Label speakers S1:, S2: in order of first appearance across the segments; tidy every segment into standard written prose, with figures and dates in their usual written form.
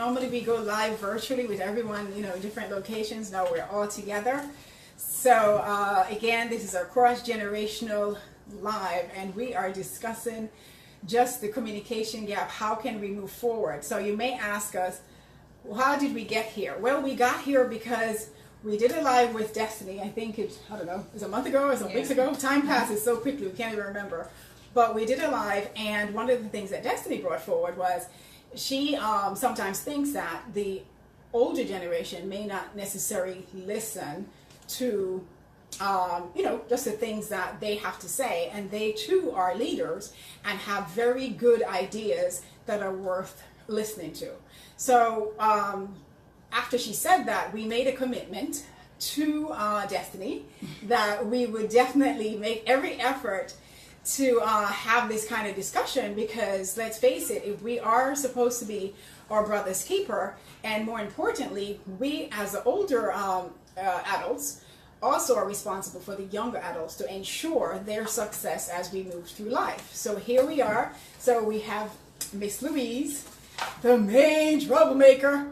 S1: normally we go live virtually with everyone, different locations. Now we're all together. So again, this is our cross-generational live, and we are discussing just the communication gap. How can we move forward? So you may ask us, well, how did we get here? Well, we got here because we did a live with Destiny. I think it was a month ago or some weeks ago. Time passes so quickly, we can't even remember. But we did a live, and one of the things that Destiny brought forward was she sometimes thinks that the older generation may not necessarily listen to just the things that they have to say, and they too are leaders and have very good ideas that are worth listening to. So after she said that, we made a commitment to Destiny that we would definitely make every effort to have this kind of discussion, because let's face it, if we are supposed to be our brother's keeper, and more importantly, we as the older adults also are responsible for the younger adults to ensure their success as we move through life. So here we are. So we have Miss Louise, the main troublemaker.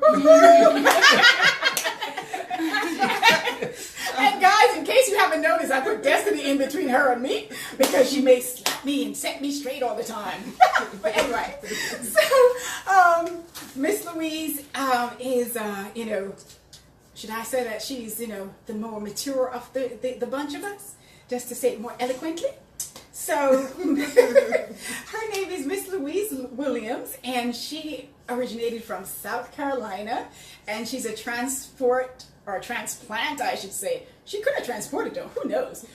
S1: And guys, in case you haven't noticed, I put Destiny in between her and me because she may slap me and set me straight all the time. But anyway, so Miss Louise is, should I say that she's, the more mature of the bunch of us, just to say it more eloquently? So her name is Miss Louise Williams, and she originated from South Carolina, and she's a transplant, I should say. She could have transported though, who knows?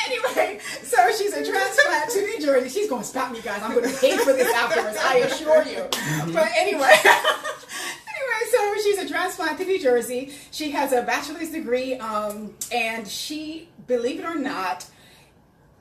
S1: Anyway, so she's a transplant to New Jersey. She's going to stop me, guys. I'm going to pay for this afterwards, I assure you. But anyway. So she's a transplant to New Jersey. She has a bachelor's degree, and she, believe it or not,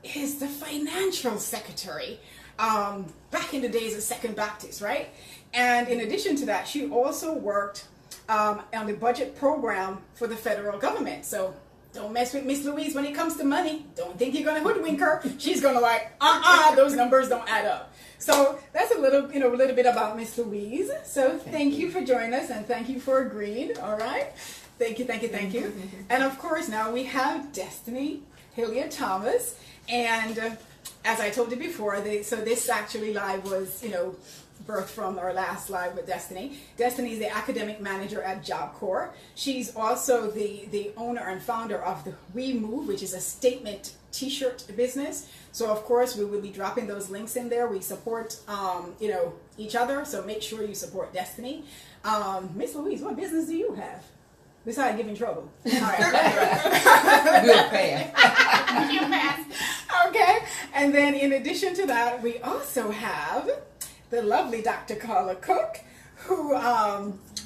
S1: is the financial secretary back in the days of Second Baptist, right? And in addition to that, she also worked on the budget program for the federal government. So don't mess with Miss Louise when it comes to money. Don't think you're going to hoodwink her. She's going to those numbers don't add up. So that's a little bit about Miss Louise. So thank you for joining us, and thank you for agreeing. All right. Thank you. And of course, now we have Destiny Hilliard Thomas. And as I told you before, so this actually live was, birthed from our last live with Destiny. Destiny is the academic manager at Job Corps. She's also the owner and founder of the We Move, which is a statement t-shirt business. So of course we will be dropping those links in there. We support each other, so make sure you support Destiny. Miss Louise, what business do you have besides giving trouble? All right.
S2: We'll pass.
S1: You pass. Okay. And then in addition to that, we also have the lovely Dr. Carla Cook, who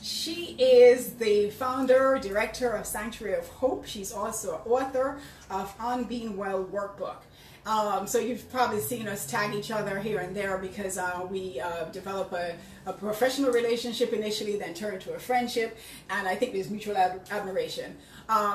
S1: she is the founder, director of Sanctuary of Hope. She's also an author of On Being Well workbook. So you've probably seen us tag each other here and there because we develop a professional relationship initially, then turn into a friendship, and I think there's mutual admiration.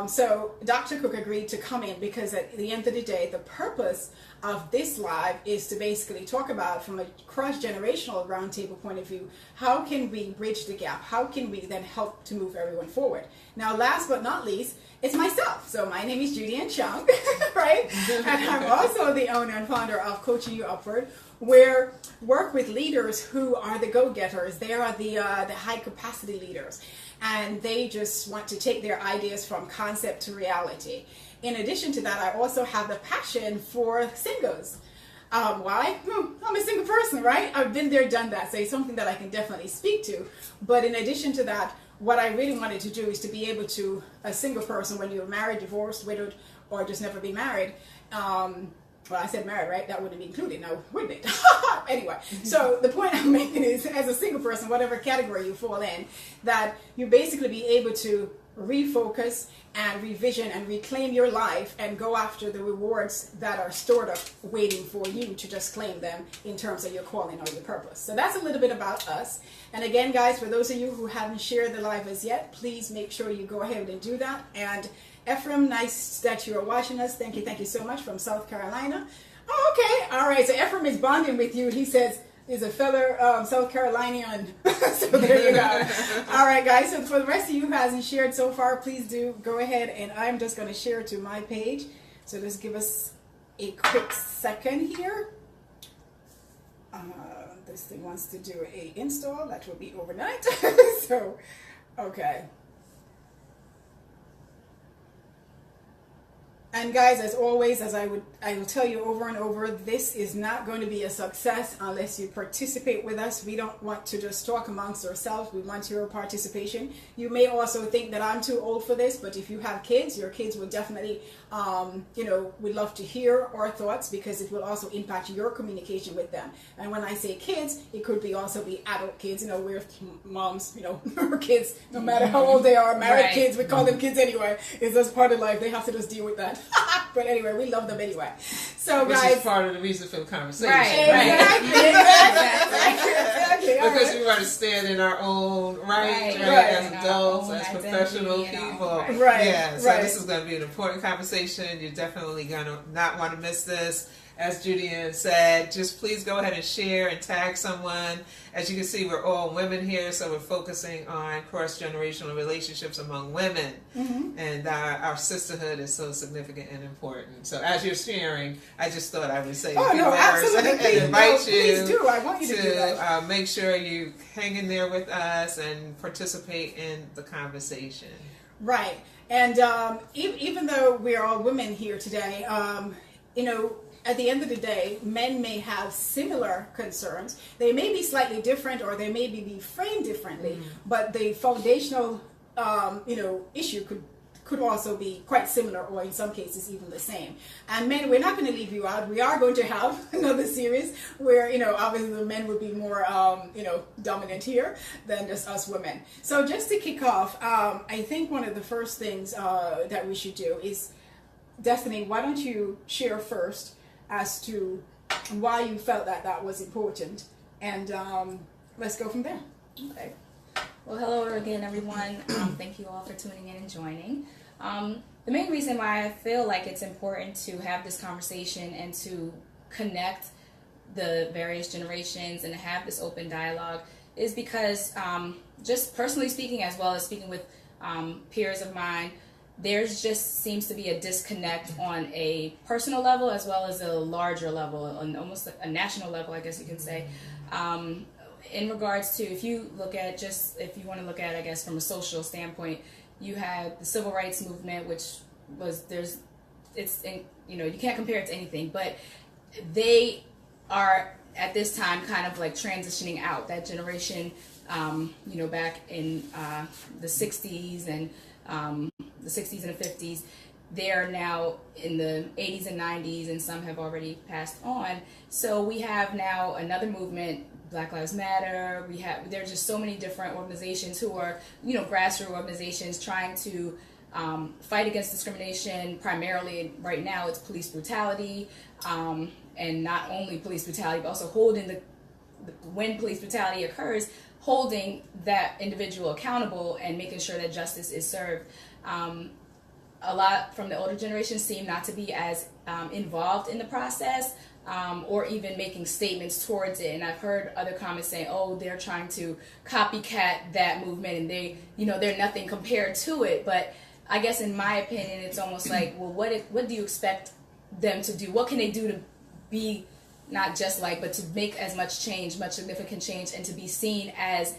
S1: So Dr. Cook agreed to come in because at the end of the day, the purpose of this live is to basically talk about, from a cross-generational roundtable point of view, how can we bridge the gap? How can we then help to move everyone forward? Now, last but not least, it's myself. So my name is Judy Ann Chung, right? And I'm also the owner and founder of Coaching You Upward, where work with leaders who are the go-getters. They are the high-capacity leaders, and they just want to take their ideas from concept to reality. In addition to that, I also have the passion for singles. Why? I'm a single person, right? I've been there, done that, so it's something that I can definitely speak to. But in addition to that, what I really wanted to do is to be able to, a single person, when you're married, divorced, widowed, or just never be married, well, I said married, right? That wouldn't be included, now, wouldn't it? Anyway, so the point I'm making is, as a single person, whatever category you fall in, that you basically be able to refocus and revision and reclaim your life and go after the rewards that are stored up waiting for you to just claim them in terms of your calling or your purpose. So that's a little bit about us. And again, guys, for those of you who haven't shared the live as yet, please make sure you go ahead and do that. And Ephraim, nice that you are watching us. Thank you so much, from South Carolina. Oh, okay. All right. So Ephraim is bonding with you. He says, is a fellow South Carolinian. So there you go. All right, guys. So for the rest of you who hasn't shared so far, please do go ahead, and I'm just going to share to my page. So just give us a quick second here. This thing wants to do a install. That will be overnight. So, okay. And guys, as always, as I will tell you over and over, this is not going to be a success unless you participate with us. We don't want to just talk amongst ourselves. We want your participation. You may also think that I'm too old for this, but if you have kids, your kids will definitely, we'd love to hear our thoughts, because it will also impact your communication with them. And when I say kids, it could be also be adult kids. We're moms, our kids, no matter how old they are, married kids, we call them kids anyway. It's just part of life. They have to just deal with that. But anyway, we love them anyway. So
S3: which
S1: guys,
S3: is part of the reason for the conversation.
S1: Exactly.
S3: Because we want to stand in our own right. As adults, as professional people. Yeah, so this is going to be an important conversation. You're definitely going to not want to miss this. As Judy said, just please go ahead and share and tag someone. As you can see, we're all women here, so we're focusing on cross-generational relationships among women. Mm-hmm. And our sisterhood is so significant and important. So as you're sharing, I just thought I would say a few words and invite you
S1: please do. I want you to do that.
S3: Make sure you hang in there with us and participate in the conversation.
S1: Right. And even though we're all women here today, at the end of the day, men may have similar concerns. They may be slightly different, or they may be framed differently, but the foundational, issue could also be quite similar, or in some cases even the same. And men, we're not going to leave you out. We are going to have another series where, obviously the men would be more, dominant here than just us women. So just to kick off, I think one of the first things that we should do is, Destiny, why don't you share first as to why you felt that was important, and let's go from there.
S2: Okay. Well, hello again, everyone. Thank you all for tuning in and joining. The main reason why I feel like it's important to have this conversation and to connect the various generations and to have this open dialogue is because, just personally speaking, as well as speaking with peers of mine, there's just seems to be a disconnect on a personal level as well as a larger level, on almost a national level, I guess you can say, in regards to, if you want to look at, I guess, from a social standpoint, you had the civil rights movement, which was, you can't compare it to anything, but they are at this time kind of like transitioning out. That generation, back in the 60s and the 60s and the 50s, they're now in the 80s and 90s, and some have already passed on. So we have now another movement, Black Lives Matter. There's just so many different organizations who are, grassroots organizations trying to fight against discrimination. Primarily right now it's police brutality, and not only police brutality, but also holding when police brutality occurs, holding that individual accountable and making sure that justice is served. A lot from the older generation seem not to be as involved in the process, or even making statements towards it. And I've heard other comments saying, "Oh, they're trying to copycat that movement, and they're nothing compared to it." But I guess in my opinion, it's almost like, well, what do you expect them to do? What can they do to be not just but to make as much significant change, and to be seen as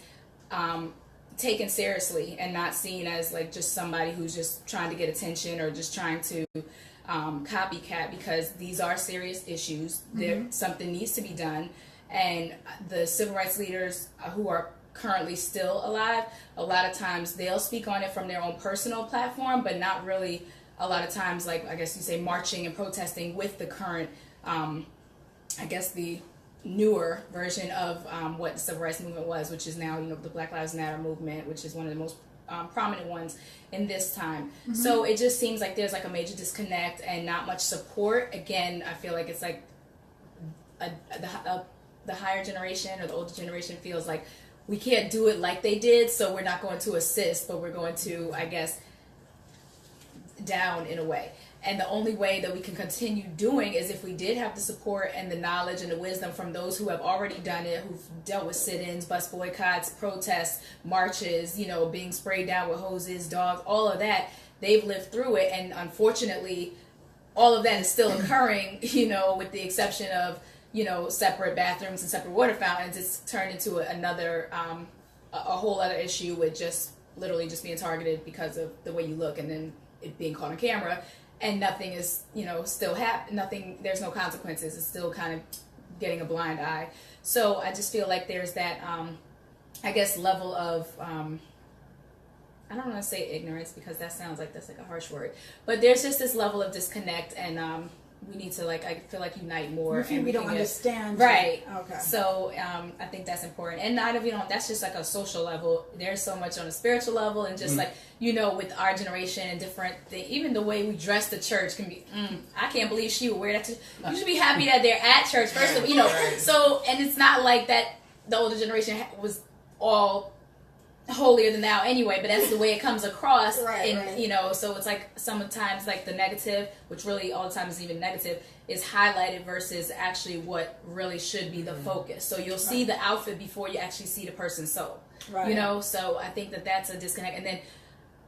S2: taken seriously and not seen as just somebody who's just trying to get attention or just trying to copycat, because these are serious issues. Something needs to be done, and the civil rights leaders who are currently still alive, a lot of times they'll speak on it from their own personal platform, but not really a lot of times, I guess you say, marching and protesting with the current, I guess the newer version of what the civil rights movement was, which is now the Black Lives Matter movement, which is one of the most prominent ones in this time. So it just seems like there's a major disconnect and not much support. Again, I feel like it's the higher generation or the older generation feels like we can't do it like they did, so we're not going to assist, but we're going to, I guess, down in a way. And the only way that we can continue doing is if we did have the support and the knowledge and the wisdom from those who have already done it, who've dealt with sit-ins, bus boycotts, protests, marches, being sprayed down with hoses, dogs, all of that. They've lived through it, and unfortunately, all of that is still occurring, with the exception of, separate bathrooms and separate water fountains. It's turned into another, a whole other issue with just literally just being targeted because of the way you look and then it being caught on camera. And nothing is, still nothing, there's no consequences. It's still kind of getting a blind eye. So I just feel like there's that, I guess, level of, I don't want to say ignorance because that sounds like that's like a harsh word. But there's just this level of disconnect, and we need to, I feel like, unite more.
S1: And we don't understand.
S2: Right.
S1: Okay.
S2: So I think that's important. And not if that's just like a social level. There's so much on a spiritual level, and just with our generation and different things, even the way we dress the church can be, I can't believe she would wear that. You should be happy that they're at church, first of all, So, and it's not like that the older generation was all holier than thou anyway, but that's the way it comes across.
S1: Right.
S2: So it's like sometimes like the negative, which really all the time is even negative, is highlighted versus actually what really should be the focus. So you'll see the outfit before you actually see the person's soul. Right. So I think that that's a disconnect. And then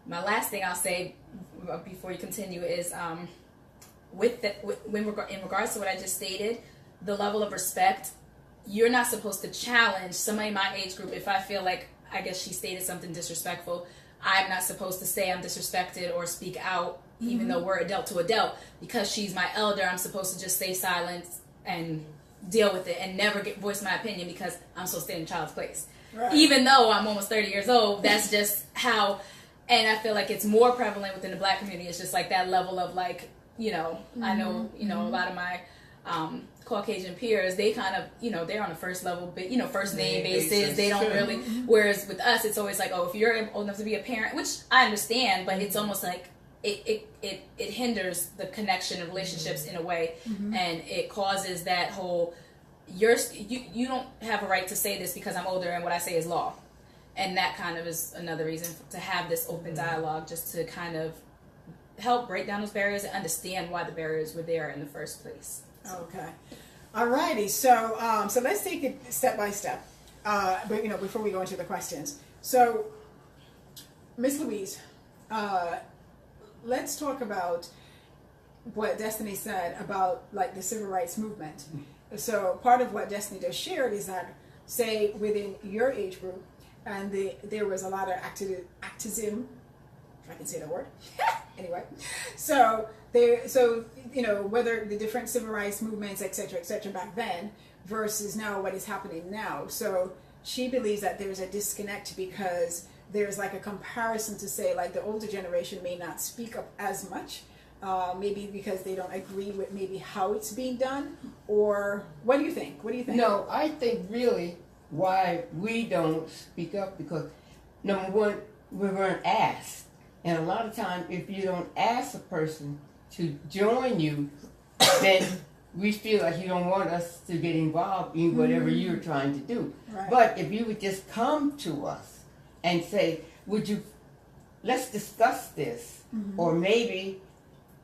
S2: my last thing I'll say before you continue is in regards to what I just stated, the level of respect, you're not supposed to challenge somebody in my age group. If I feel like, I guess she stated something disrespectful, I'm not supposed to say I'm disrespected or speak out, even though we're adult to adult. Because she's my elder, I'm supposed to just stay silent and deal with it and never voice my opinion because I'm supposed to stay in a child's place. Right. Even though I'm almost 30 years old, that's just how, and I feel like it's more prevalent within the Black community. It's just like that level of I know, a lot of my Caucasian peers, they kind of, they're on the first level, but first name basis. They don't really. Whereas with us, it's always like, oh, if you're old enough to be a parent, which I understand, but it's almost like it hinders the connection of relationships in a way, and it causes that whole you don't have a right to say this because I'm older and what I say is law, and that kind of is another reason to have this open dialogue, just to kind of help break down those barriers and understand why the barriers were there in the first place.
S1: Okay. Alrighty. So let's take it step by step. But before we go into the questions. So, Miss Louise, let's talk about what Destiny said about the civil rights movement. So part of what Destiny just shared is that, say, within your age group, and there was a lot of activism, if I can say that word. Anyway, so whether the different civil rights movements, et cetera, back then versus now, what is happening now. So she believes that there's a disconnect because there's a comparison to say the older generation may not speak up as much, maybe because they don't agree with maybe how it's being done, or what do you think?
S4: No, I think really why we don't speak up because, number one, we weren't asked. And a lot of times, if you don't ask a person to join you, then we feel like you don't want us to get involved in whatever you're trying to do.
S1: Right.
S4: But if you would just come to us and say, let's discuss this, or maybe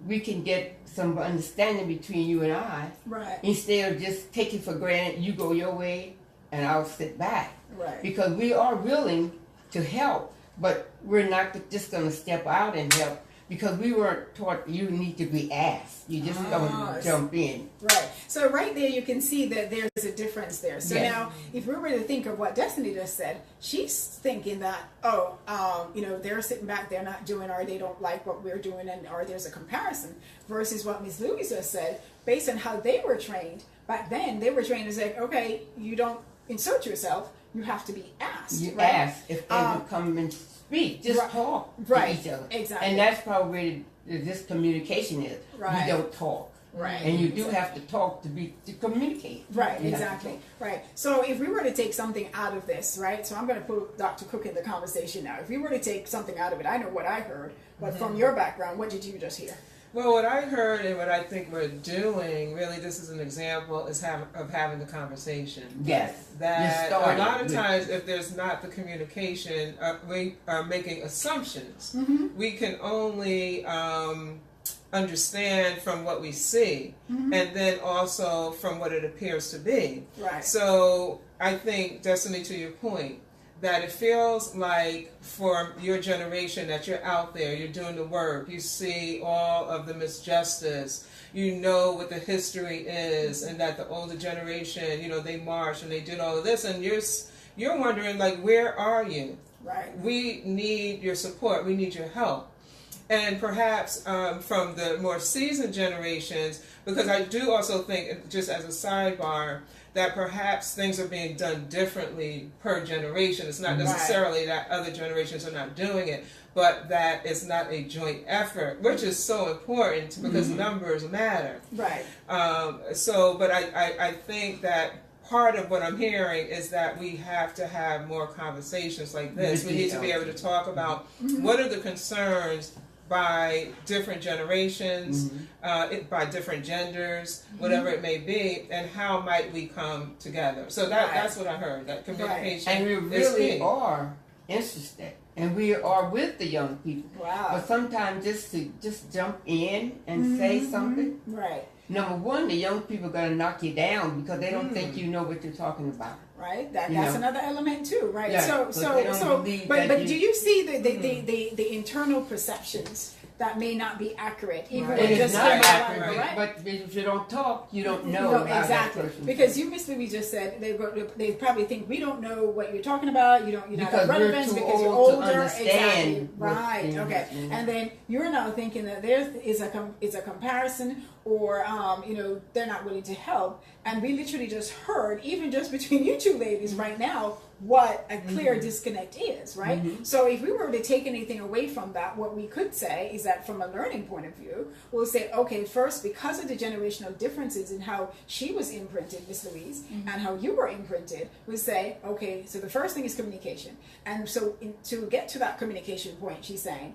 S4: we can get some understanding between you and I,
S1: right,
S4: instead of just taking for granted you go your way and I'll sit back.
S1: Right.
S4: Because we are willing to help. But we're not just going to step out and help because we weren't taught you need to be asked. You just don't jump in.
S1: Right. So right there you can see that there's a difference there. So now if we were to think of what Destiny just said, she's thinking that, they're sitting back, they're not doing, or they don't like what we're doing, or there's a comparison, versus what Ms. Louise just said, based on how they were trained. Back then, they were trained as okay, you don't insert yourself. You have to be asked.
S4: You
S1: right?
S4: ask if they would come and speak. Just talk to each other.
S1: Exactly.
S4: And that's probably where this communication is.
S1: Right.
S4: We don't talk.
S1: Right.
S4: And you do have to talk to communicate.
S1: Right, exactly. Right. So if we were to take something out of this, right? So I'm going to put Dr. Cook in the conversation now. If we were to take something out of it, I know what I heard, but from your background, what did you just hear?
S3: Well, what I heard and what I think we're doing, really, this is an example, is of having the conversation.
S4: Yes.
S3: That a lot of times, if there's not the communication, we are making assumptions. We can only understand from what we see, and then also from what it appears to be.
S1: Right.
S3: So I think, Destiny, to your point, that it feels like for your generation that you're out there, you're doing the work, you see all of the misjustice, you know what the history is, and that the older generation, you know, they marched and they did all of this, and you're wondering, like, where are you?
S1: Right.
S3: We need your support. We need your help. And perhaps from the more seasoned generations, because I do also think, just as a sidebar, that perhaps things are being done differently per generation. It's not necessarily that other generations are not doing it, but that it's not a joint effort, which is so important because numbers matter.
S1: Right.
S3: But I think that part of what I'm hearing is that we have to have more conversations like this. We need to be able to talk about what are the concerns by different generations, by different genders, whatever it may be, and how might we come together. So that's what I heard, that communication
S4: and we really are interested, and we are with the young people.
S1: Wow.
S4: But sometimes just to jump in and say something.
S1: Right.
S4: Number one, the young people are going to knock you down because they don't think you know what you're talking about.
S1: Right. That's another element too. Right.
S4: Yeah,
S1: But do you see the internal perceptions that may not be accurate, even when
S4: It
S1: just
S4: is not
S1: hearing
S4: accurate,
S1: right?
S4: but if you don't talk, you don't know.
S1: Exactly. Because you, Miss Louise, just said they probably think we don't know what you're talking about. You're not relevant because you're older. Exactly. Right. Okay. And then you're now thinking that there is a comparison, or they're not willing to help. And we literally just heard, even just between you two ladies right now, what a clear disconnect is, right? So if we were to take anything away from that, what we could say is that from a learning point of view, we'll say, okay, first, because of the generational differences in how she was imprinted, Miss Louise, and how you were imprinted, we say, okay, so the first thing is communication. And so to get to that communication point, she's saying,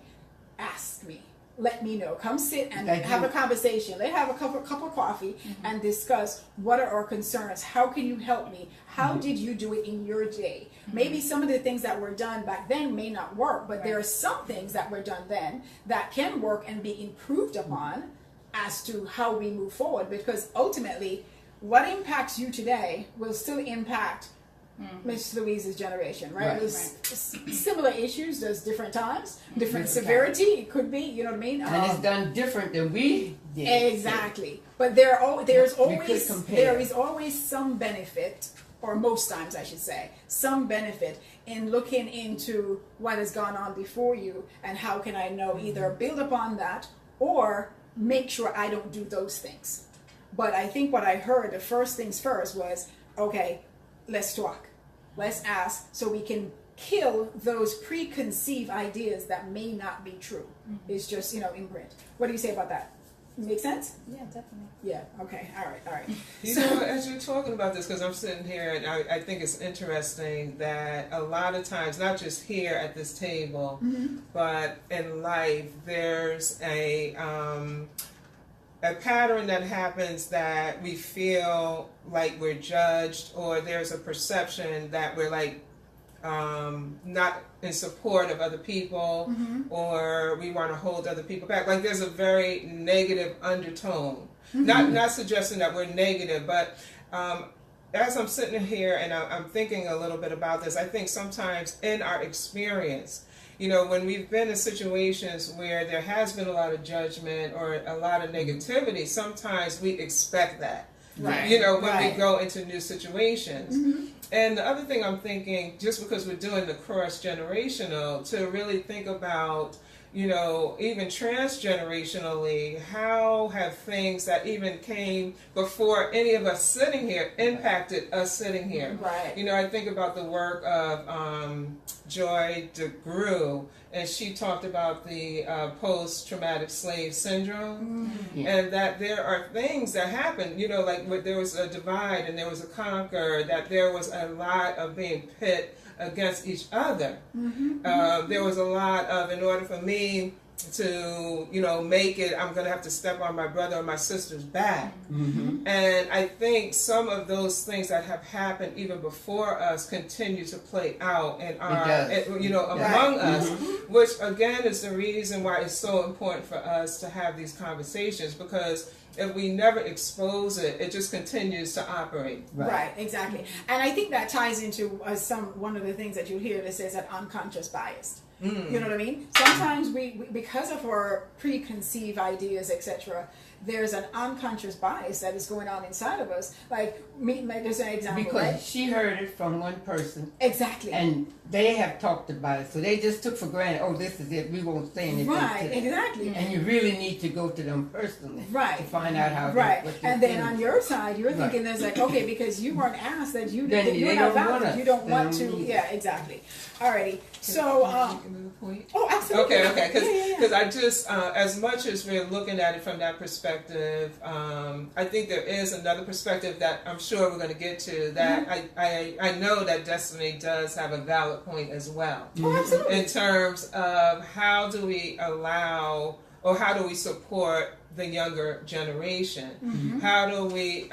S1: ask me. Let me know. Come sit and have a conversation. Let's have a cup of coffee and discuss what are our concerns. How can you help me? How did you do it in your day? Maybe some of the things that were done back then may not work, but there are some things that were done then that can work and be improved upon as to how we move forward. Because ultimately, what impacts you today will still impact Miss Louise's generation, right? Similar issues, there's different times, different severity, it could be, you know what I mean?
S4: And it's done different than we did.
S1: Exactly. But there is always some benefit, or most times I should say, some benefit in looking into what has gone on before you and how can I know either build upon that or make sure I don't do those things. But I think what I heard, the first things first was, okay, let's talk. Let's ask so we can kill those preconceived ideas that may not be true. It's just, imprint. What do you say about that? Make sense?
S2: Yeah, definitely.
S1: Yeah, okay, all right.
S3: You know, as you're talking about this, because I'm sitting here and I think it's interesting that a lot of times, not just here at this table, but in life, there's a pattern that happens that we feel like we're judged, or there's a perception that we're like not in support of other people, or we want to hold other people back. Like there's a very negative undertone. Not suggesting that we're negative, but as I'm sitting here and I'm thinking a little bit about this, I think sometimes in our experience, when we've been in situations where there has been a lot of judgment or a lot of negativity, sometimes we expect that. Right. When we go into new situations. And the other thing I'm thinking, just because we're doing the cross-generational, to really think about, even transgenerationally, how have things that even came before any of us sitting here impacted us sitting here?
S1: Right.
S3: I think about the work of Joy DeGruy, and she talked about the post-traumatic slave syndrome, and that there are things that happen, like there was a divide and there was a conquer, that there was a lot of being pit against each other. There was a lot of, in order for me to, you know, make it, I'm going to have to step on my brother or my sister's back. Mm-hmm. And I think some of those things that have happened even before us continue to play out and are, you know, among us, which again is the reason why it's so important for us to have these conversations, because if we never expose it, it just continues to operate.
S1: Right, exactly. And I think that ties into one of the things that you'll hear that says that unconscious bias. You know what I mean? Sometimes we because of our preconceived ideas, etc., there's an unconscious bias that is going on inside of us. Like, there's an example.
S4: Because she heard it from one person.
S1: Exactly.
S4: And they have talked about it. So they just took for granted, oh, this is it. We won't say anything.
S1: Right, exactly.
S4: And you really need to go to them personally.
S1: Right.
S4: To find out how
S1: and then on your side, you're thinking there's like, okay, because you weren't asked that you're not valid. You don't want to. Yeah, exactly. Alrighty. So, oh, absolutely.
S3: Okay. Because I just, as much as we're looking at it from that perspective, I think there is another perspective that I'm sure we're going to get to. That I know that Destiny does have a valid point as well.
S1: Oh, absolutely.
S3: In terms of how do we allow or how do we support the younger generation? Mm-hmm. How do we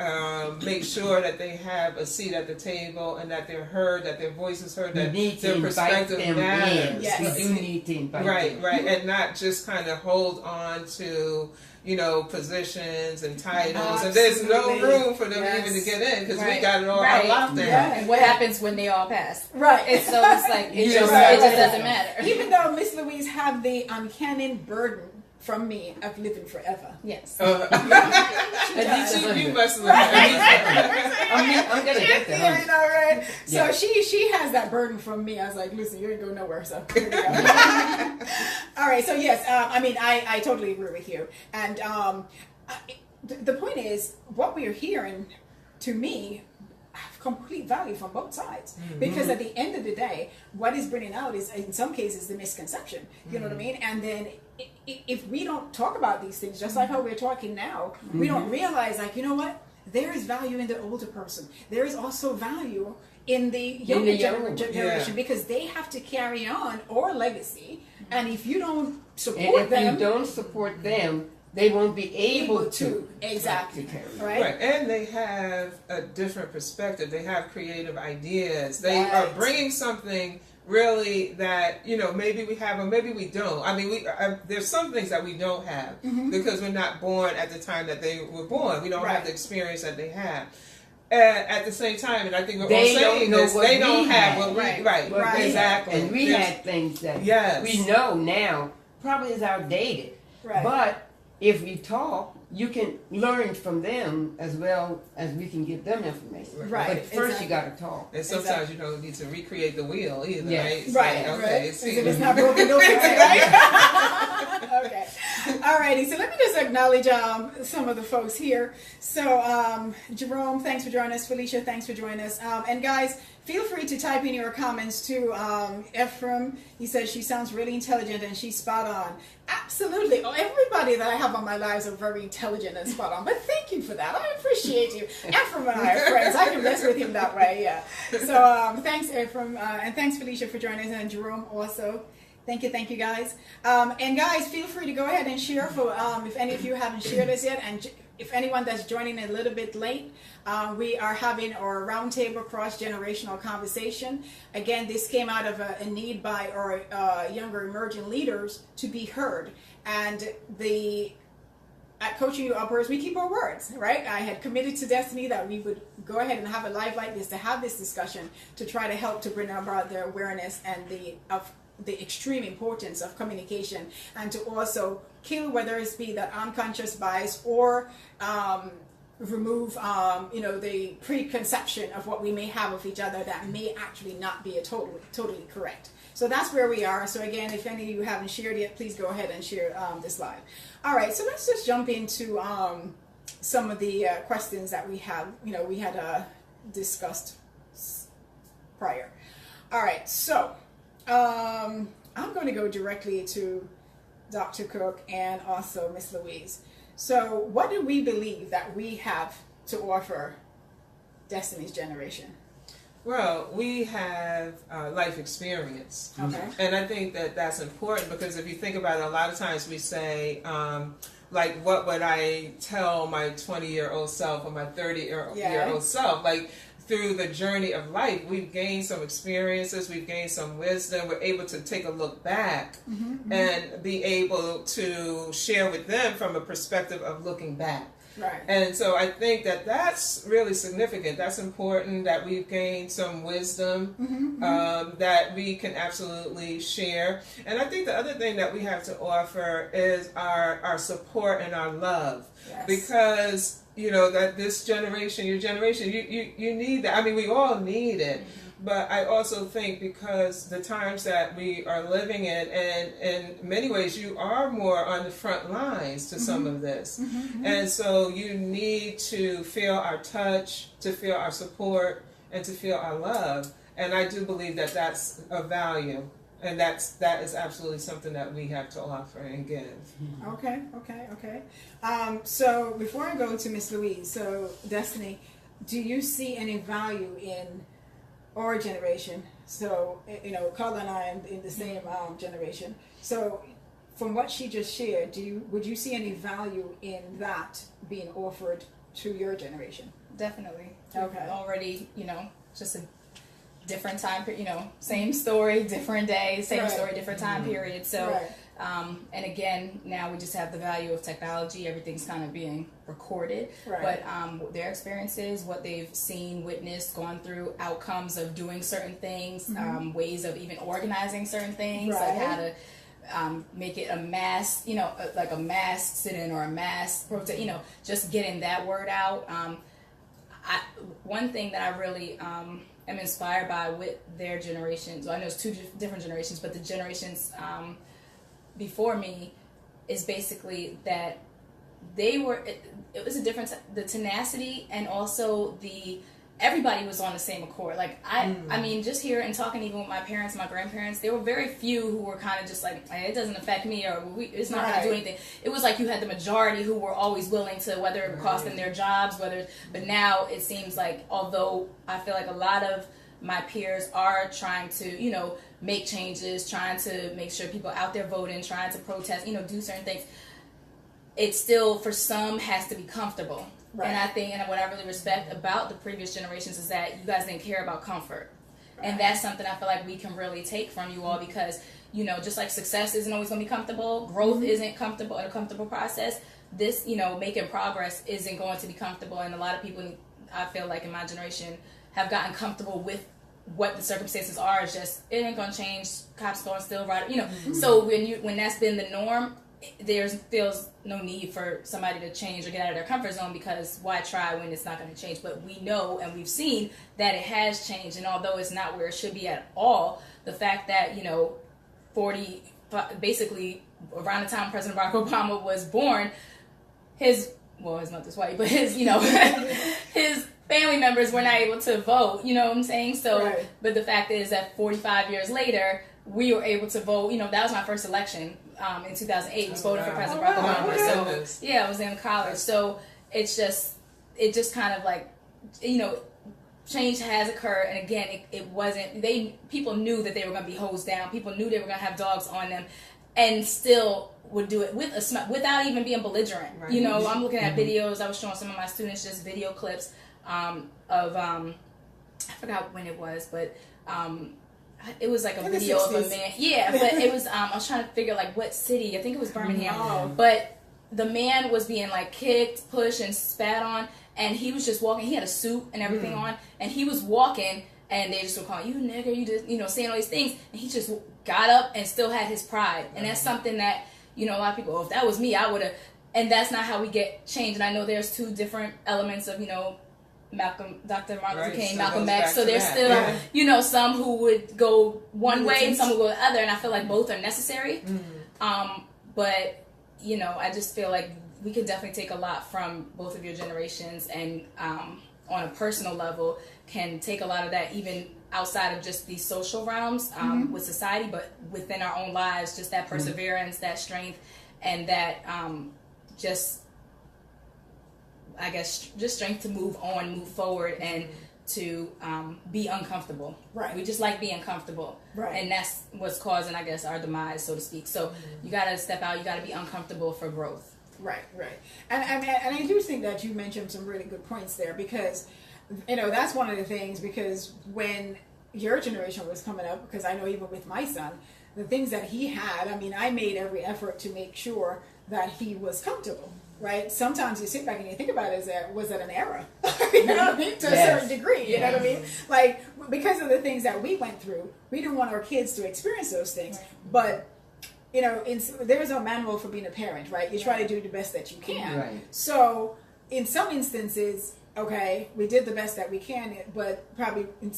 S3: make sure that they have a seat at the table and that they're heard, that their voice is heard, that their perspective matters?
S4: Yes. We do need to invite them.
S3: Right, and not just kind of hold on to, you know, positions and titles, and there's no room for them even to get in because we got it all out there.
S2: Yeah. And what happens when they all pass?
S1: Right.
S2: And so it's like it just doesn't matter.
S1: Even though Miss Louise have the uncanny burden from me of living forever.
S2: Yes.
S3: You must live.
S4: I'm gonna get there.
S1: You know, right? So she has that burden from me. I was like, listen, you ain't going nowhere. So here we go. All right. So yes, I mean, I totally agree with you. And the point is, what we are hearing, to me, have complete value from both sides, because at the end of the day, what is bringing out is in some cases the misconception. You know what I mean? And then if we don't talk about these things, just like how we're talking now, we don't realize, like, you know what? There is value in the older person. There is also value in the younger generation, because they have to carry on our legacy. And if you don't support them,
S4: if you don't support them, they won't be able to.
S1: Exactly.
S3: Right. And they have a different perspective. They have creative ideas. They are bringing something really that, you know, maybe we have or maybe we don't. I mean, there's some things that we don't have because we're not born at the time that they were born. We don't have the experience that they have. At the same time, and I think we're all saying this, they don't have what we right. Exactly.
S4: And we had things that we know now probably is outdated.
S1: Right.
S4: But if you talk, you can learn from them as well as we can give them information.
S1: Right.
S4: But first you got to talk.
S3: And sometimes you don't need to recreate the wheel either,
S1: right?
S3: Okay.
S1: So it's not broken, don't fix it, right? Okay. Alrighty. So let me just acknowledge some of the folks here. So Jerome, thanks for joining us. Felicia, thanks for joining us. And guys, feel free to type in your comments to Ephraim. He says she sounds really intelligent and she's spot on. Absolutely. Oh, everybody that I have on my lives are very intelligent and spot on. But thank you for that. I appreciate you. Ephraim and I are friends. I can mess with him that way, yeah. So thanks, Ephraim. And thanks, Felicia, for joining us. And Jerome also. Thank you, guys. And guys, feel free to go ahead and share for if any of you haven't shared this yet. And if anyone that's joining a little bit late, we are having our roundtable cross-generational conversation. Again, this came out of a need by our younger emerging leaders to be heard. And at Coaching You Uppers, we keep our words, right? I had committed to Destiny that we would go ahead and have a live like this to have this discussion to try to help to bring about the awareness and the extreme importance of communication, and to also kill whether it be that unconscious bias or remove the preconception of what we may have of each other that may actually not be totally correct. So that's where we are. So again, if any of you haven't shared yet, please go ahead and share this live. All right, so let's just jump into some of the questions that we have. We had discussed prior. All right, so I'm going to go directly to Dr. Cook and also Miss Louise. So what do we believe that we have to offer Destiny's generation?
S3: Well, we have life experience. Okay. And I think that that's important because if you think about it, a lot of times we say, like, what would I tell my 20-year-old self or my 30-year-old self? Like, through the journey of life, we've gained some experiences, we've gained some wisdom, we're able to take a look back and be able to share with them from a perspective of looking back.
S1: Right.
S3: And so I think that that's really significant. That's important that we've gained some wisdom that we can absolutely share. And I think the other thing that we have to offer is our support and our love. Yes. Because, you know, that this generation, your generation, you need that. I mean, we all need it. But I also think because the times that we are living in, and in many ways you are more on the front lines to some of this. And so you need to feel our touch, to feel our support, and to feel our love. And I do believe that that's a value. And that is absolutely something that we have to offer and give.
S1: Okay. So before I go to Miss Louise, so Destiny, do you see any value in our generation? So, you know, Carla and I are in the same generation. So from what she just shared, would you see any value in that being offered to your generation?
S2: Definitely.
S1: Okay.
S2: Already, you know, just a different time, you know, same story, different day, same story, different time period. So, and again, now we just have the value of technology. Everything's kind of being recorded. Right. But their experiences, what they've seen, witnessed, gone through, outcomes of doing certain things, ways of even organizing certain things, like how to make it a mass, you know, like a mass sit-in or a mass protest, you know, just getting that word out. One thing that I really am inspired by with their generations, well, I know it's two different generations, but the generations before me is basically that they were, it was a difference, the tenacity and also everybody was on the same accord. Like, I mean, just here and talking even with my parents, my grandparents, there were very few who were kind of just like, hey, it doesn't affect me, or it's not going to do anything. It was like you had the majority who were always willing to, whether it would cost them their jobs, but now it seems like, although I feel like a lot of my peers are trying to, you know, make changes, trying to make sure people out there voting, trying to protest, you know, do certain things, it still, for some, has to be comfortable. Right. And I think, and what I really respect about the previous generations is that you guys didn't care about comfort. Right. And that's something I feel like we can really take from you all, because, you know, just like success isn't always going to be comfortable, growth isn't comfortable, a comfortable process, this, you know, making progress isn't going to be comfortable. And a lot of people, I feel like in my generation, have gotten comfortable with what the circumstances are. It's just, it ain't going to change, cops going to still ride, you know. So when that's been the norm, feels no need for somebody to change or get out of their comfort zone, because why try when it's not going to change? But we know and we've seen that it has changed, and although it's not where it should be at all, the fact that, you know, basically around the time President Barack Obama was born, his mother's white, but his, you know, his family members were not able to vote, you know what I'm saying? So, but the fact is that 45 years later, we were able to vote. You know, that was my first election in 2008. Was voting for President Barack Obama. So, yeah, I was in college. So it just kind of like, you know, change has occurred. And again, it wasn't, people knew that they were going to be hosed down. People knew they were going to have dogs on them, and still would do it with a smile, without even being belligerent. Right. You know, I'm looking at videos. I was showing some of my students just video clips of I forgot when it was, but it was like a video of a man. Yeah, but it was I was trying to figure like what city. I think it was Birmingham. Oh. But the man was being like kicked, pushed, and spat on, and he was just walking. He had a suit and everything on, and he was walking, and they just were calling, "You nigger," you just, you know, saying all these things, and he just got up and still had his pride. And that's something that, you know, a lot of people, if that was me, I would have. And that's not how we get change. And I know there's two different elements of, you know, Dr. Martin Luther King, Malcolm X. So there's still, you know, some who would go one way and some would go the other. And I feel like both are necessary. But, you know, I just feel like we can definitely take a lot from both of your generations, and on a personal level can take a lot of that even outside of just these social realms with society, but within our own lives, just that perseverance, that strength, and that just, I guess, just strength to move on, move forward, and to be uncomfortable.
S1: Right.
S2: We just like being comfortable.
S1: Right.
S2: And that's what's causing, I guess, our demise, so to speak. So you got to step out. You got to be uncomfortable for growth.
S1: Right. And I do think that you mentioned some really good points there, because, that's one of the things, because when your generation was coming up, because I know even with my son, the things that he had, I made every effort to make sure that he was comfortable. Right? Sometimes you sit back and you think about it, was that an error? You know what I mean? To a certain degree, you know what I mean? Like, because of the things that we went through, we didn't want our kids to experience those things. Right. But, there is no manual for being a parent, right? You try to do the best that you can.
S4: Right.
S1: So, in some instances, okay, we did the best that we can, but probably in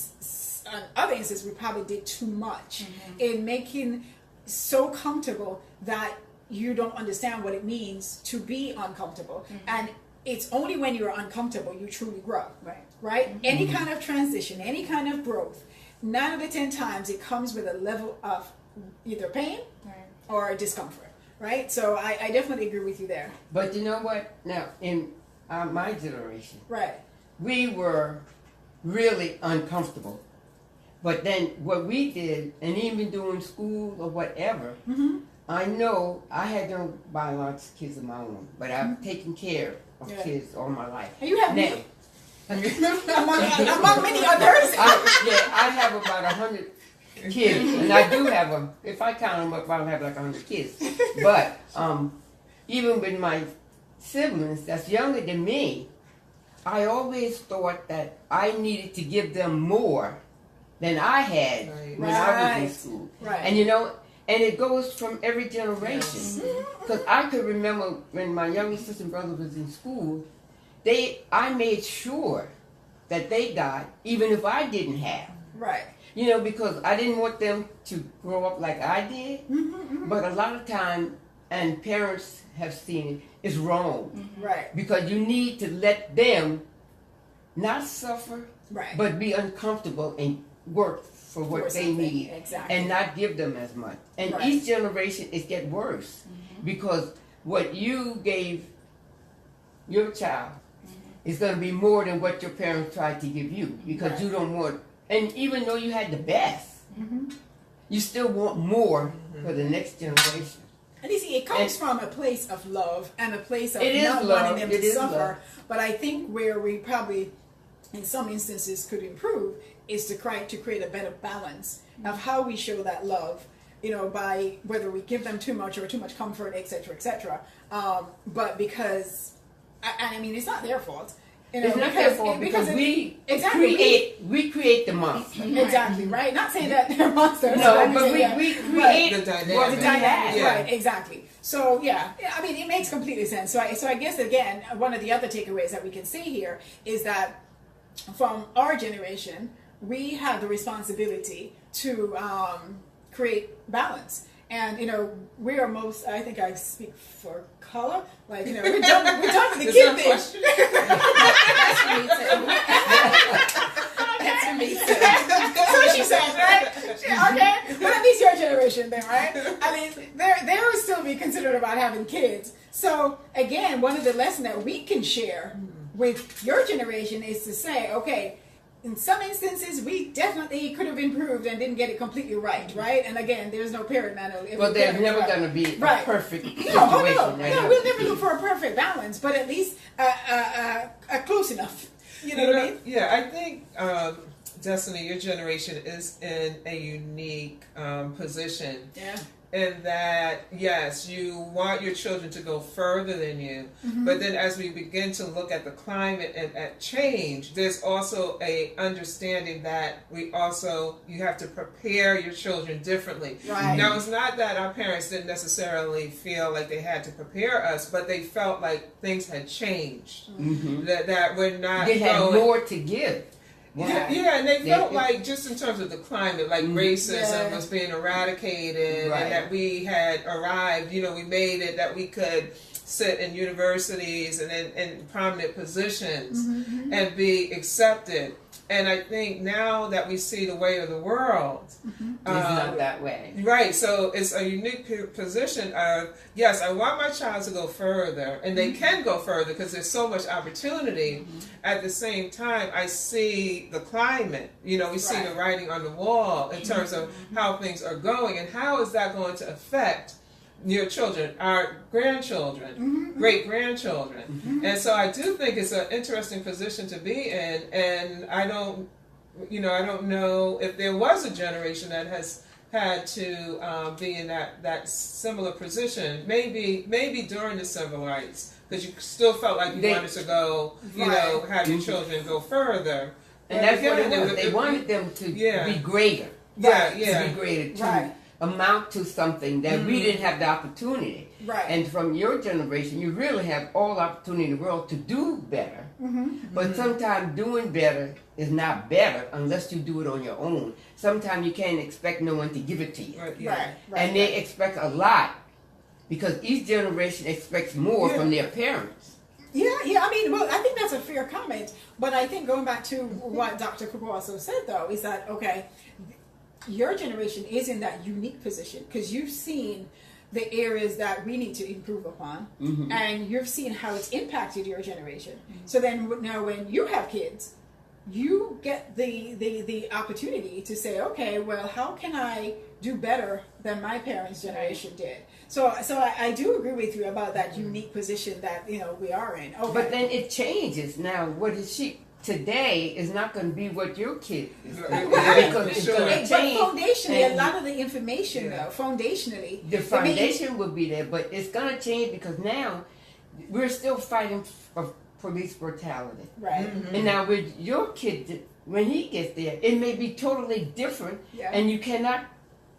S1: other instances, we probably did too much in making so comfortable that you don't understand what it means to be uncomfortable. And it's only when you're uncomfortable you truly grow. Right? Any kind of transition, any kind of growth, 9 out of 10 times it comes with a level of either pain or discomfort. Right? So I definitely agree with you there.
S4: But you know what? Now, in my generation,
S1: right,
S4: we were really uncomfortable. But then what we did, and even doing school or whatever, I know I had no biological kids of my own, but I've taken care of kids all my life.
S1: And you have
S4: now,
S1: me. among many others.
S4: I have about 100 kids, and I do have them. If I count them up, I'll have like 100 kids. But even with my siblings that's younger than me, I always thought that I needed to give them more than I had when I was in school.
S1: Right.
S4: And and it goes from every generation. Because I could remember when my younger sister and brother was in school, I made sure that they got, even if I didn't have.
S1: Right.
S4: Because I didn't want them to grow up like I did. But a lot of time, and parents have seen it, it's wrong.
S1: Right.
S4: Because you need to let them not suffer,
S1: right,
S4: but be uncomfortable and work for what they need, and not give them as much. And each generation it gets worse because what you gave your child is going to be more than what your parents tried to give you, because you don't want. And even though you had the best, you still want more for the next generation.
S1: And you see, it comes from a place of love and a place of not wanting them to suffer. But I think where we probably, in some instances, could improve is to create a better balance of how we show that love, by whether we give them too much or too much comfort, etc., etc. But because, it's not their fault.
S4: It's not their fault because we create the monster.
S1: Exactly, right? Not saying that they're monsters.
S4: No, but we create
S3: the dynamic.
S1: The dynamic, right, exactly. So, it makes completely sense. So I guess, again, one of the other takeaways that we can see here is that from our generation, we have the responsibility to create balance. And, we are most, I think I speak for color, like, we're done with the kid thing.
S2: That's for me too. That's for me too.
S1: That's what she says, right? Okay? But at least your generation then, right? They will still be considered about having kids. So, again, one of the lessons that we can share with your generation is to say, okay, in some instances, we definitely could have improved and didn't get it completely right? And again, there's no parent manual.
S4: Well, there's never going to be a perfect situation.
S1: No, we'll never look for a perfect balance, but at least close enough. You know what I mean?
S3: Yeah, I think, Destiny, your generation is in a unique position.
S1: Yeah.
S3: In that, yes, you want your children to go further than you, but then as we begin to look at the climate and at change, there's also a understanding that you have to prepare your children differently.
S1: Right.
S3: Now, it's not that our parents didn't necessarily feel like they had to prepare us, but they felt like things had changed. That we're not.
S4: They had more to give.
S3: Yeah, and they felt like, just in terms of the climate, like racism was being eradicated, and that we had arrived, we made it, that we could sit in universities and in prominent positions and be accepted. And I think now that we see the way of the world,
S4: it's not that way.
S3: Right. So it's a unique position of, yes, I want my child to go further, and they can go further because there's so much opportunity. At the same time, I see the climate. We see the writing on the wall in terms of how things are going, and how is that going to affect your children, our grandchildren, great-grandchildren. And so I do think it's an interesting position to be in, and I don't know if there was a generation that has had to be in that similar position, maybe during the civil rights, because you still felt like you wanted to go, have your children go further.
S4: And that's what it was. They wanted them to be greater. To be greater, to amount to something that we didn't have the opportunity.
S1: Right.
S4: And from your generation, you really have all the opportunity in the world to do better. But sometimes doing better is not better unless you do it on your own. Sometimes you can't expect no one to give it to you.
S1: Right.
S4: And they expect a lot because each generation expects more from their parents.
S1: Yeah. I mean, well, I think that's a fair comment. But I think going back to what Dr. Cook also said, though, is that, okay, your generation is in that unique position because you've seen the areas that we need to improve upon, and you've seen how it's impacted your generation. So then now when you have kids, you get the opportunity to say, okay, well, how can I do better than my parents' generation did? So I do agree with you about that unique position that we are in. Okay.
S4: But then it changes. Now, what is she? Today is not going to be what your kid is because it's going to change.
S1: But foundationally, a lot of the information, though, the
S4: foundation will be there, but it's going to change because now we're still fighting for police brutality.
S1: Right.
S4: And now with your kid, when he gets there, it may be totally different, and you cannot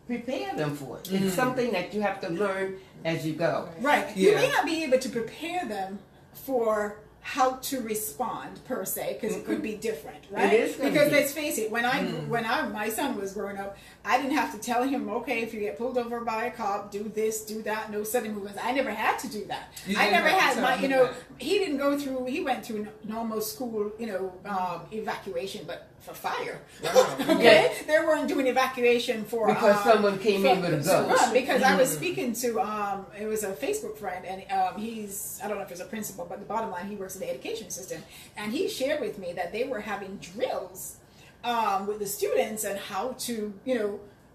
S4: prepare them for it. It's something that you have to learn as you go.
S1: Right. You may not be able to prepare them for how to respond per se, because it could be different, right?
S4: It is
S1: because let's face it, when my son was growing up, I didn't have to tell him, okay, if you get pulled over by a cop, do this, do that, no sudden movements. I never had to do that. I never had he went through normal school, evacuation, but for fire. Okay? They weren't doing evacuation for
S4: because someone came in with a gun.
S1: Because I was speaking to it was a Facebook friend, and I don't know if it's a principal, but the bottom line, he works in the education system, and he shared with me that they were having drills with the students and how to,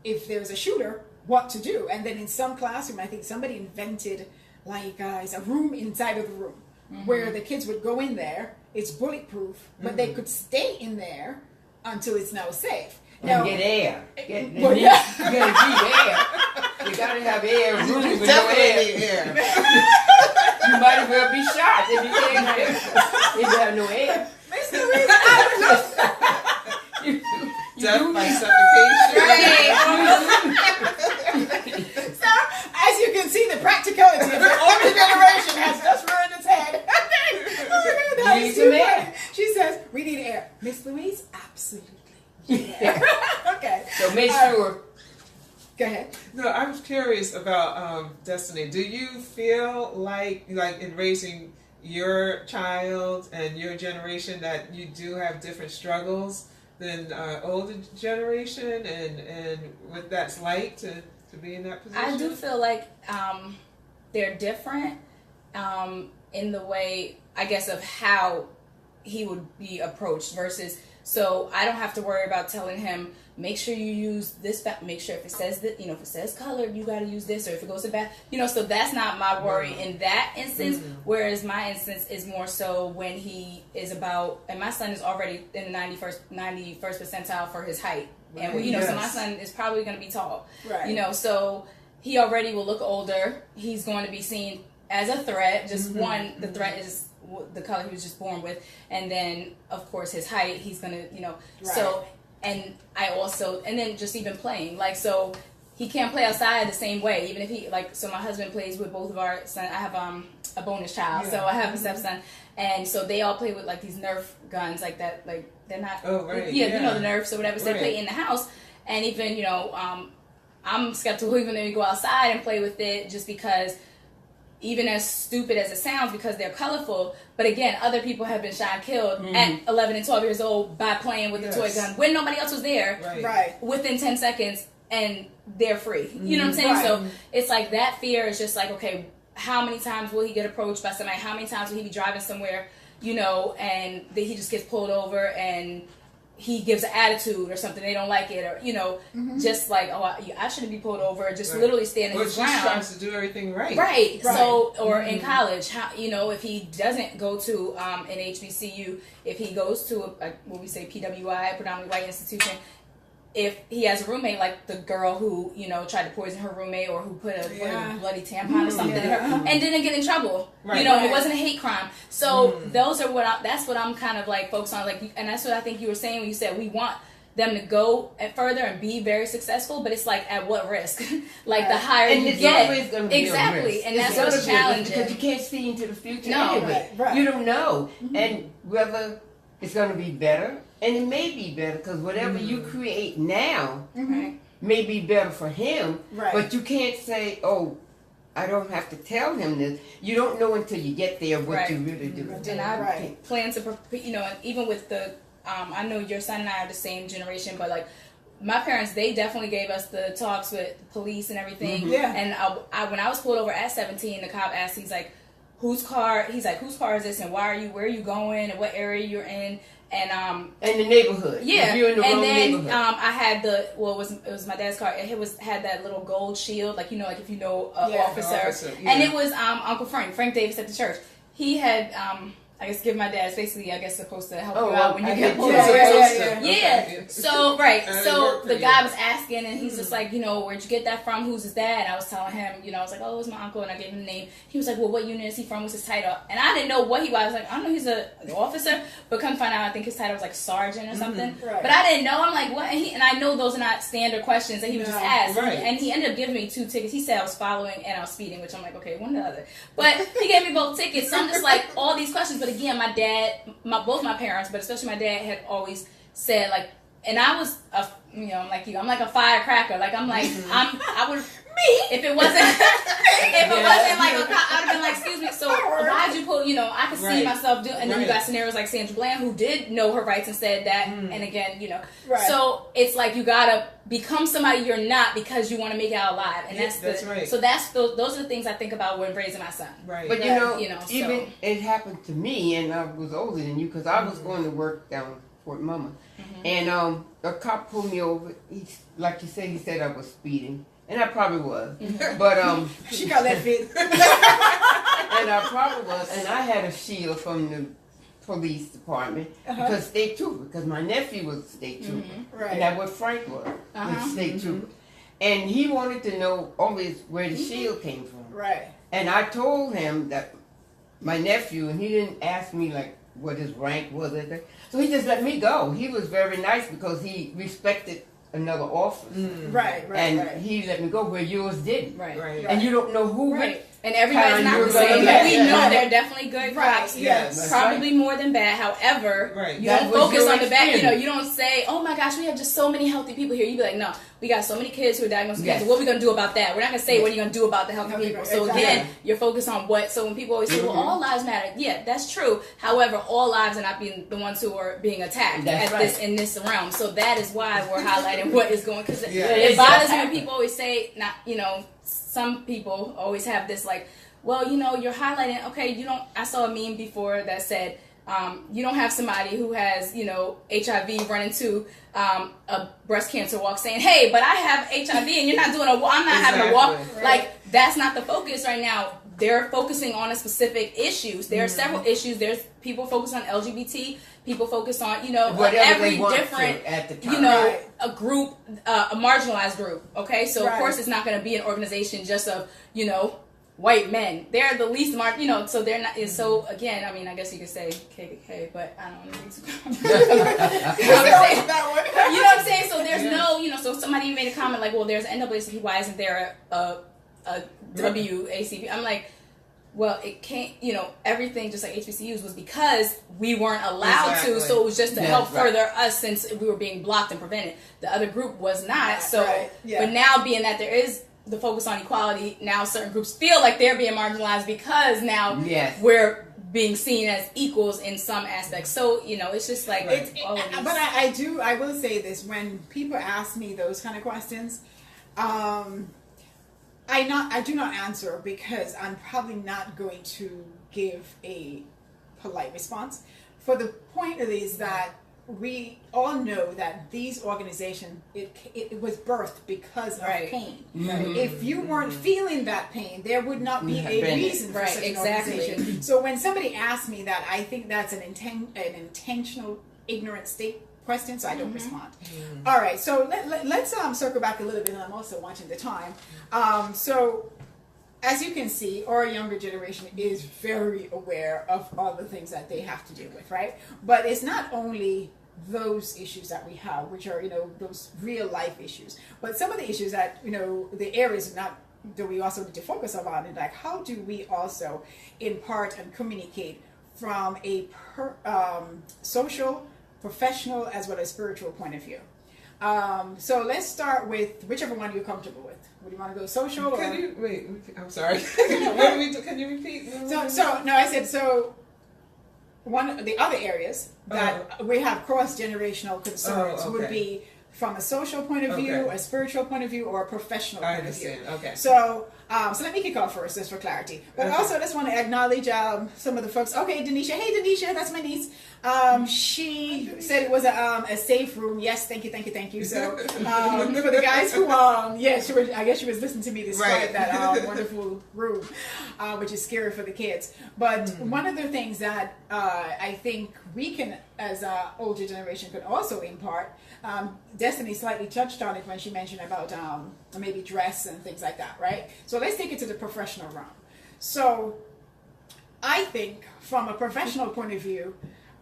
S1: if there's a shooter, what to do. And then in some classroom, I think somebody invented a room inside of the room where the kids would go in there. It's bulletproof, but they could stay in there until it's now safe.
S4: And get air. You gotta need air. You gotta have air. Room with no air. You might as well be shot if you have no air.
S3: Death by suffocation.
S1: So, as you can see, the practicality of the older generation has just ruined its head.
S4: You need some air.
S1: She says, we need air. Miss Louise, absolutely. Yeah. Okay.
S4: So make sure.
S1: Go ahead.
S3: No, I was curious about Destiny. Do you feel like in raising your child and your generation that you do have different struggles than older generation, and what that's like to be in that position?
S2: I do feel like they're different in the way, I guess, of how he would be approached versus. So I don't have to worry about telling him, make sure you use this, make sure if it says that, if it says color, you got to use this, or if it goes to back, so that's not my worry in that instance. Whereas my instance is more so when he is about, and my son is already in the 91st percentile for his height. And, so my son is probably going to be tall,
S1: right.
S2: So he already will look older. He's going to be seen as a threat. Just the threat is the color he was just born with, and then of course his height, he's gonna right. So, and I also, and then just even playing, so he can't play outside the same way, even if he so my husband plays with both of our sons. I have a bonus child, so I have a stepson, and so they all play with these Nerf guns that, they're not the Nerfs or whatever, so they play in the house. And even I'm skeptical even when we go outside and play with it, just because even as stupid as it sounds, because they're colorful. But again, other people have been shot and killed at 11 and 12 years old by playing with a toy gun when nobody else was there.
S1: Right.
S2: Within 10 seconds, and they're free. You know what I'm saying?
S1: Right.
S2: So it's like that fear is just like, okay, how many times will he get approached by somebody? How many times will he be driving somewhere, you know, and he just gets pulled over and he gives an attitude or something, they don't like it, or, you know, just like, oh, I shouldn't be pulled over, just literally standing his ground.
S3: Or just tries to do everything right.
S2: Right. So, or in college, how, you know, if he doesn't go to an HBCU, if he goes to what we say PWI, predominantly white institution, if he has a roommate like the girl who, you know, tried to poison her roommate, or who put a bloody tampon or something in her and didn't get in trouble, you know, it wasn't a hate crime. So those are that's what I'm kind of like focused on, like, and that's what I think you were saying when you said we want them to go further and be very successful, but it's like at what risk? Like the higher
S4: and
S2: you
S4: it's
S2: get,
S4: always going to be
S2: exactly,
S4: a risk.
S2: and that's what's challenging,
S4: because you can't see into the future
S2: No.
S4: anyway.
S1: Right.
S4: You don't know, and whether it's going to be better, and it may be better because whatever you create now may be better for him.
S1: Right.
S4: But you can't say, "Oh, I don't have to tell him this." You don't know until you get there what you really do.
S2: And I plan to, you know, and even with the, I know your son and I are the same generation, but like my parents, they definitely gave us the talks with police and everything. And when I was pulled over at 17, the cop asked, he's like, whose car is this, and where are you going, and what area you're in, and
S4: the neighborhood.
S2: Yeah,
S4: if you're in the
S2: and
S4: wrong
S2: then
S4: neighborhood.
S2: I had it was my dad's car. It had that little gold shield, like, you know, like if you know officer. And it was Uncle Frank Davis at the church. He had I guess give my dad. It's basically, I guess, supposed to help you out when you get pulled over. So so the guy was asking, and he's just like, you know, where'd you get that from? Who's his dad? And I was telling him, you know, I was like, oh, it was my uncle, and I gave him the name. He was like, well, what unit is he from? What's his title? And I didn't know what he was. I was like, I know he's an officer, but come find out, I think his title was like sergeant or something. But I didn't know. I'm like, what? And I know those are not standard questions that he would just ask. And he ended up giving me 2 tickets. He said I was following and I was speeding, which I'm like, okay, one or the other. But he gave me both tickets. So I'm just like, all these questions. But again, my dad, both my parents, but especially my dad, had always said, like, and I was I'm like you, I'm like a firecracker, like I'm like I would if it wasn't like a cop, I would have been like, excuse me, so why'd you pull, you know, I could see myself doing, and then you got scenarios like Sandra Bland, who did know her rights and said that, and again, you know, so it's like you gotta become somebody you're not because you want to make it out alive, and that's right. So those are the things I think about when raising my son.
S4: Right. But you know, even it happened to me, and I was older than you because I was going to work down Fort Mama, and a cop pulled me over. He, like you said, he said I was speeding. And I probably was, but
S1: she got that fit.
S4: And I probably was, and I had a shield from the police department because state trooper, because my nephew was a state trooper, and that's what Frank was state trooper, and he wanted to know always where the shield came from. Right. And I told him that my nephew, and he didn't ask me like what his rank was, so he just let me go. He was very nice because he respected another office. And he let me go where yours didn't. And you don't know who
S2: and everybody's not the same. We know they're definitely good cops.
S1: Yes.
S2: Probably more than bad. However, you don't focus on the bad. You know, you don't say, oh my gosh, we have just so many healthy people here. You be like, no, we got so many kids who are diagnosed with cancer. What are we going to do about that? We're not going to say what are you going to do about the healthy people. So again, you're focused on what. So when people always say, well, all lives matter. Yeah, that's true. However, all lives are not being the ones who are being attacked in this realm. So that is why we're highlighting what is going, because it bothers me when people always say, not, you know, some people always have this like, well, you know, you're highlighting, okay, you don't, I saw a meme before that said, you don't have somebody who has, you know, HIV run into a breast cancer walk saying, hey, but I have HIV and you're not doing I'm not having a walk. Like, that's not the focus right now. They're focusing on a specific issues. There are several issues. There's people focus on LGBT. People focus on, you know, every different, at the time. You know, a group, a marginalized group. Okay, so of course it's not going to be an organization just of, you know, white men. They're the least marked, you know, so they're not. So again, I mean, I guess you could say KKK, but I don't know. You know what I'm saying? So there's no, you know, so somebody made a comment like, well, there's NAACP. Why isn't there a WACP? I'm like, well, it can't, you know, everything just like HBCUs was because we weren't allowed to, so it was just to help further us since we were being blocked and prevented. The other group was not, but now being that there is the focus on equality, now certain groups feel like they're being marginalized because now we're being seen as equals in some aspects. So, you know, it's just like...
S1: But I will say this, when people ask me those kind of questions, I do not answer, because I'm probably not going to give a polite response. For the point of it is that we all know that these organizations, it was birthed because of pain. If you weren't feeling that pain, there would not be a reason for such an organization. So when somebody asks me that, I think that's an intentional ignorant state question, so I don't respond. All right, so let's circle back a little bit, and I'm also watching the time. So as you can see, our younger generation is very aware of all the things that they have to deal with, right? But it's not only those issues that we have, which are, you know, those real life issues, but some of the issues that, you know, the areas that we also need to focus on, and like, how do we also impart and communicate from a social, professional, as well as spiritual point of view. So let's start with whichever one you're comfortable with. Would you want to go social? Or?
S3: Wait, I'm sorry. What do we do? Can you repeat?
S1: I said, so one of the other areas that we have cross-generational concerns would be from a social point of view, a spiritual point of view, or a professional point of view.
S3: Okay.
S1: So let me kick off first, just for clarity. But also, I just want to acknowledge some of the folks. Okay, Denisha. Hey, Denisha, that's my niece. She said it was a safe room. Yes, thank you. So for the guys who, I guess she was listening to me describe that wonderful room, which is scary for the kids. But one of the things that I think we can, as an older generation, could also impart. Destiny slightly touched on it when she mentioned about maybe dress and things like that, right? So let's take it to the professional realm. So I think from a professional point of view,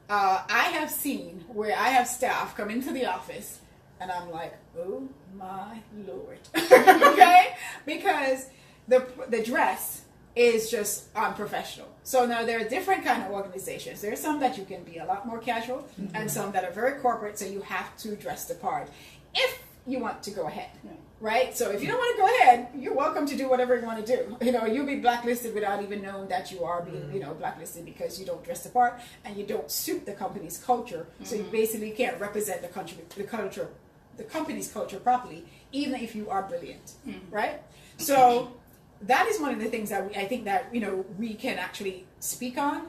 S1: I have seen where I have staff come into the office and I'm like, oh my Lord. Okay? Because the dress is just unprofessional. So now there are different kind of organizations. There are some that you can be a lot more casual and some that are very corporate, so you have to dress the part if you want to go ahead. Right? So if you don't want to go ahead, you're welcome to do whatever you want to do. You know, you'll be blacklisted without even knowing that you are being, you know, blacklisted because you don't dress the part and you don't suit the company's culture. So you basically can't represent the company's culture properly, even if you are brilliant. Right? So that is one of the things that I think that, you know, we can actually speak on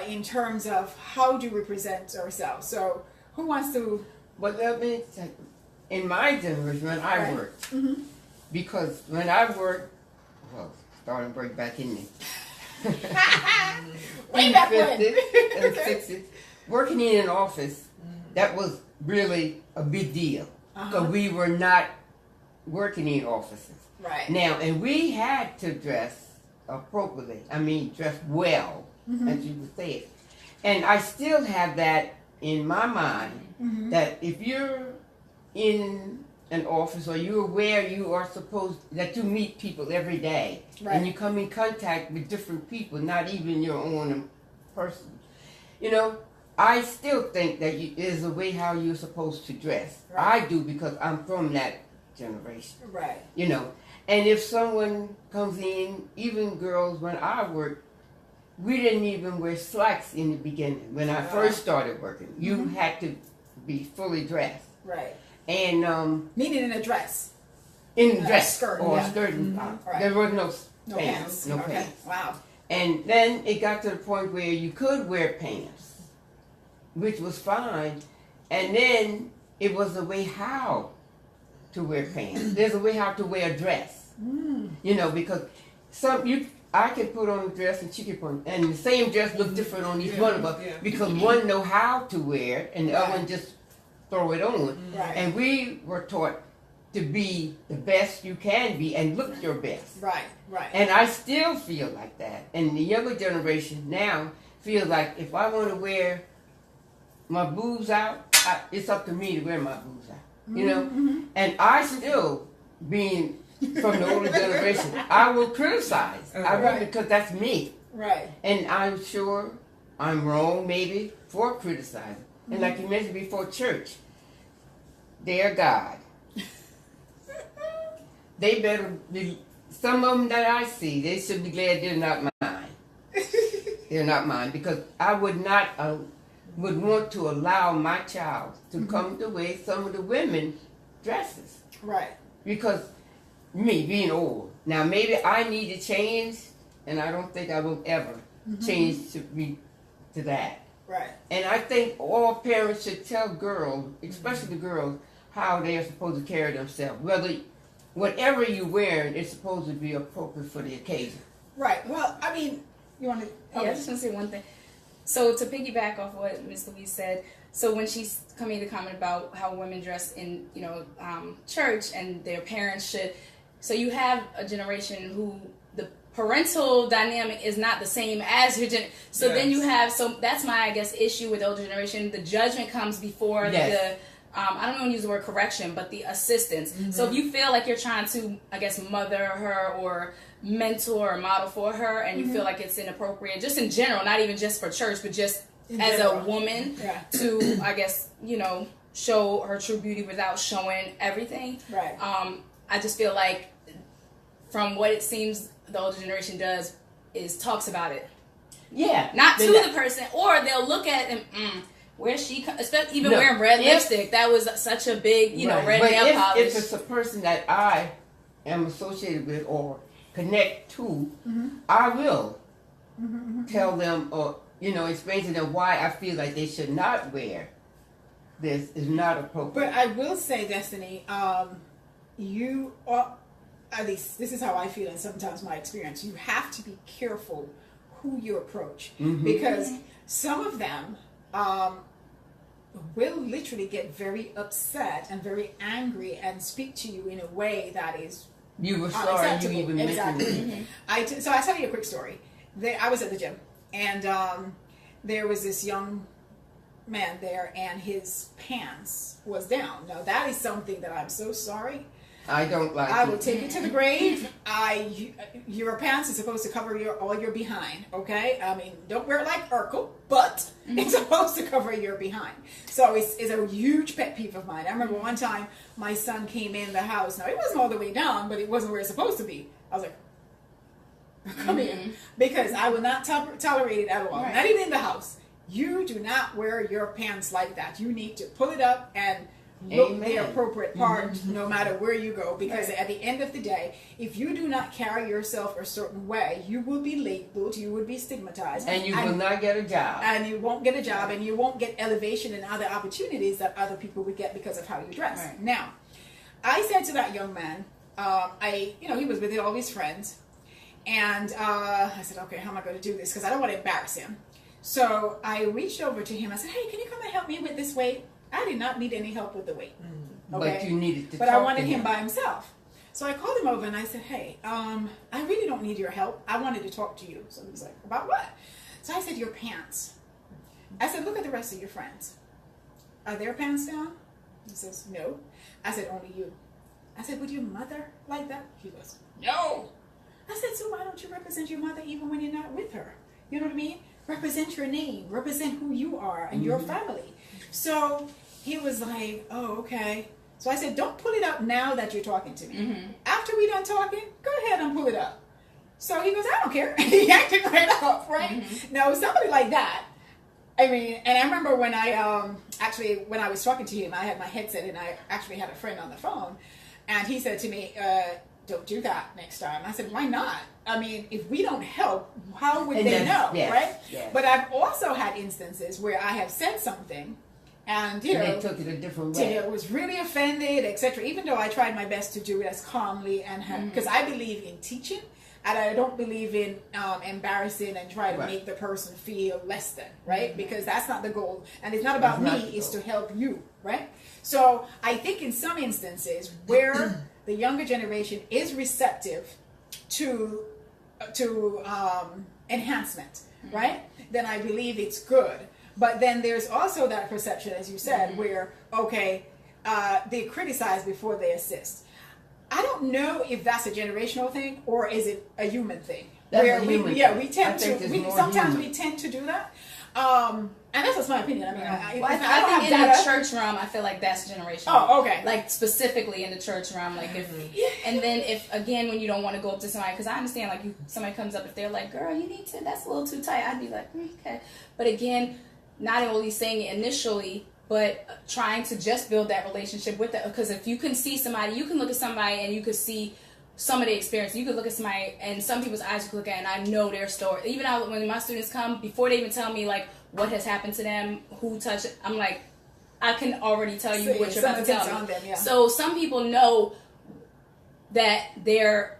S1: in terms of how do we present ourselves. So who wants to?
S4: Well, that means in my generation, when I worked, because when I worked, starting to break back in me.
S1: Way back when.
S4: And 60s, working in an office, that was really a big deal. Because we were not working in offices.
S1: Right.
S4: Now, and we had to dress appropriately. I mean, dress well, as you would say it. And I still have that in my mind, that if you're in an office or you're where you are supposed, that you meet people every day, and you come in contact with different people, not even your own person. You know, I still think that is a way how you're supposed to dress. I do, because I'm from that generation.
S1: Right.
S4: You know, and if someone comes in, even girls, when I worked, we didn't even wear slacks in the beginning. When I first started working, you had to be fully dressed.
S1: Right.
S4: And
S1: meaning in a dress.
S4: In a dress
S1: skirt
S4: or a skirt. There were no pants. No pants.
S1: Wow.
S4: And then it got to the point where you could wear pants, which was fine. And then it was a way how to wear pants. There's a way how to wear a dress. You know, because I can put on a dress and she can put on, and the same dress looks different on each one of us because one know how to wear it and the other one just throw it on. And we were taught to be the best you can be and look your best.
S1: Right.
S4: And I still feel like that. And the younger generation now feel like if I want to wear my boobs out, it's up to me to wear my boobs out. You know? And I still, being from the older generation, I will criticize. I will, because that's me.
S1: Right.
S4: And I'm sure I'm wrong, maybe, for criticizing. And like you mentioned before, church, their God. they better be, some of them that I see, they should be glad they're not mine. They're not mine, because I would not, would want to allow my child to come the way some of the women dresses.
S1: Right.
S4: Because me being old, now maybe I need to change, and I don't think I will ever change to be to that.
S1: Right.
S4: And I think all parents should tell girls, especially the girls, how they are supposed to carry themselves. Whatever you're wearing is supposed to be appropriate for the occasion.
S1: Right. Well, I mean, you want to?
S2: Okay. Yeah, I just want to say one thing. So to piggyback off what Ms. Louise said, so when she's made the comment about how women dress in, church and their parents should, so you have a generation who the parental dynamic is not the same as your so yes. Then you have, so that's my, I guess, issue with the older generation. The judgment comes before yes. I don't want to use the word correction, but the assistance. Mm-hmm. So if you feel like you're trying to, I guess, mother her or mentor or model for her, and you feel like it's inappropriate, just in general, not even just for church, but just in as general. A woman to, I guess, show her true beauty without showing everything.
S1: Right.
S2: I just feel like from what it seems the older generation does is talks about it.
S4: Yeah.
S2: Not to the person, or they'll look at them, where she, especially even wearing red lipstick, that was such a big, red nail polish.
S4: If it's a person that I am associated with or connect to, I will tell them or, explain to them why I feel like they should not wear this is not appropriate.
S1: But I will say, Destiny, you are, at least this is how I feel and sometimes my experience, you have to be careful who you approach because some of them will literally get very upset and very angry and speak to you in a way that is
S4: you were sorry you even
S1: exactly. So I tell you a quick story. I was at the gym and there was this young man there and his pants was down. Now that is something that I'm so sorry.
S4: I don't like
S1: I will take it to the grave. Your pants is supposed to cover all your behind, okay? I mean, don't wear it like Urkel, but it's supposed to cover your behind. So it's a huge pet peeve of mine. I remember one time my son came in the house. Now, it wasn't all the way down, but it wasn't where it's supposed to be. I was like, come here. Because I will not tolerate it at all. Right. Not even in the house. You do not wear your pants like that. You need to pull it up and look the appropriate part no matter where you go, because at the end of the day, if you do not carry yourself a certain way, you will be labeled, you will be stigmatized,
S4: and you will not get a job,
S1: and you won't get a job, and you won't get elevation and other opportunities that other people would get because of how you dress. Right. Now, I said to that young man, he was with all his friends, and I said, okay, how am I going to do this? Because I don't want to embarrass him. So I reached over to him. I said, hey, can you come and help me with this weight? I did not need any help with the weight. Okay?
S4: But you needed to
S1: But I wanted him by himself. So I called him over and I said, hey, I really don't need your help. I wanted to talk to you. So he was like, about what? So I said, your pants. I said, look at the rest of your friends. Are their pants down? He says, no. I said, only you. I said, would your mother like that? He goes, no. I said, so why don't you represent your mother even when you're not with her? You know what I mean? Represent your name. Represent who you are and your family. So he was like, oh, okay. So I said, don't pull it up now that you're talking to me. After we done talking, go ahead and pull it up. So he goes, I don't care. He yanked it right up, right? Now, somebody like that, I mean, and I remember when when I was talking to him, I had my headset and I actually had a friend on the phone. And he said to me, don't do that next time. I said, why not? I mean, if we don't help, how would they know, right? Yes. But I've also had instances where I have said something and,
S4: they took it a different way.
S1: Was really offended, etc. Even though I tried my best to do it as calmly and because I believe in teaching and I don't believe in embarrassing and try to make the person feel less than, right? Because that's not the goal. And it's not about me, it's to help you, right? So I think in some instances where the younger generation is receptive to enhancement, right? Then I believe it's good. But then there's also that perception, as you said, where, they criticize before they assist. I don't know if that's a generational thing or is it a human thing?
S4: That's a human thing.
S1: We tend to, sometimes we tend to do that. And that's just my opinion. I mean,
S2: I think in the church realm, I feel like that's generational.
S1: Oh, okay.
S2: Like specifically in the church realm, like and then if again when you don't want to go up to somebody, because I understand like somebody comes up if they're like, girl, you need to, that's a little too tight. I'd be like, okay, but again, not only saying it initially, but trying to just build that relationship with it. Because if you can see somebody, you can look at somebody and you could see some of the experience. You could look at somebody and some people's eyes you could look at and I know their story. Even when my students come, before they even tell me like what has happened to them, who touched it, I'm like, I can already tell you what you're about to tell me. Them, yeah. So some people know that their,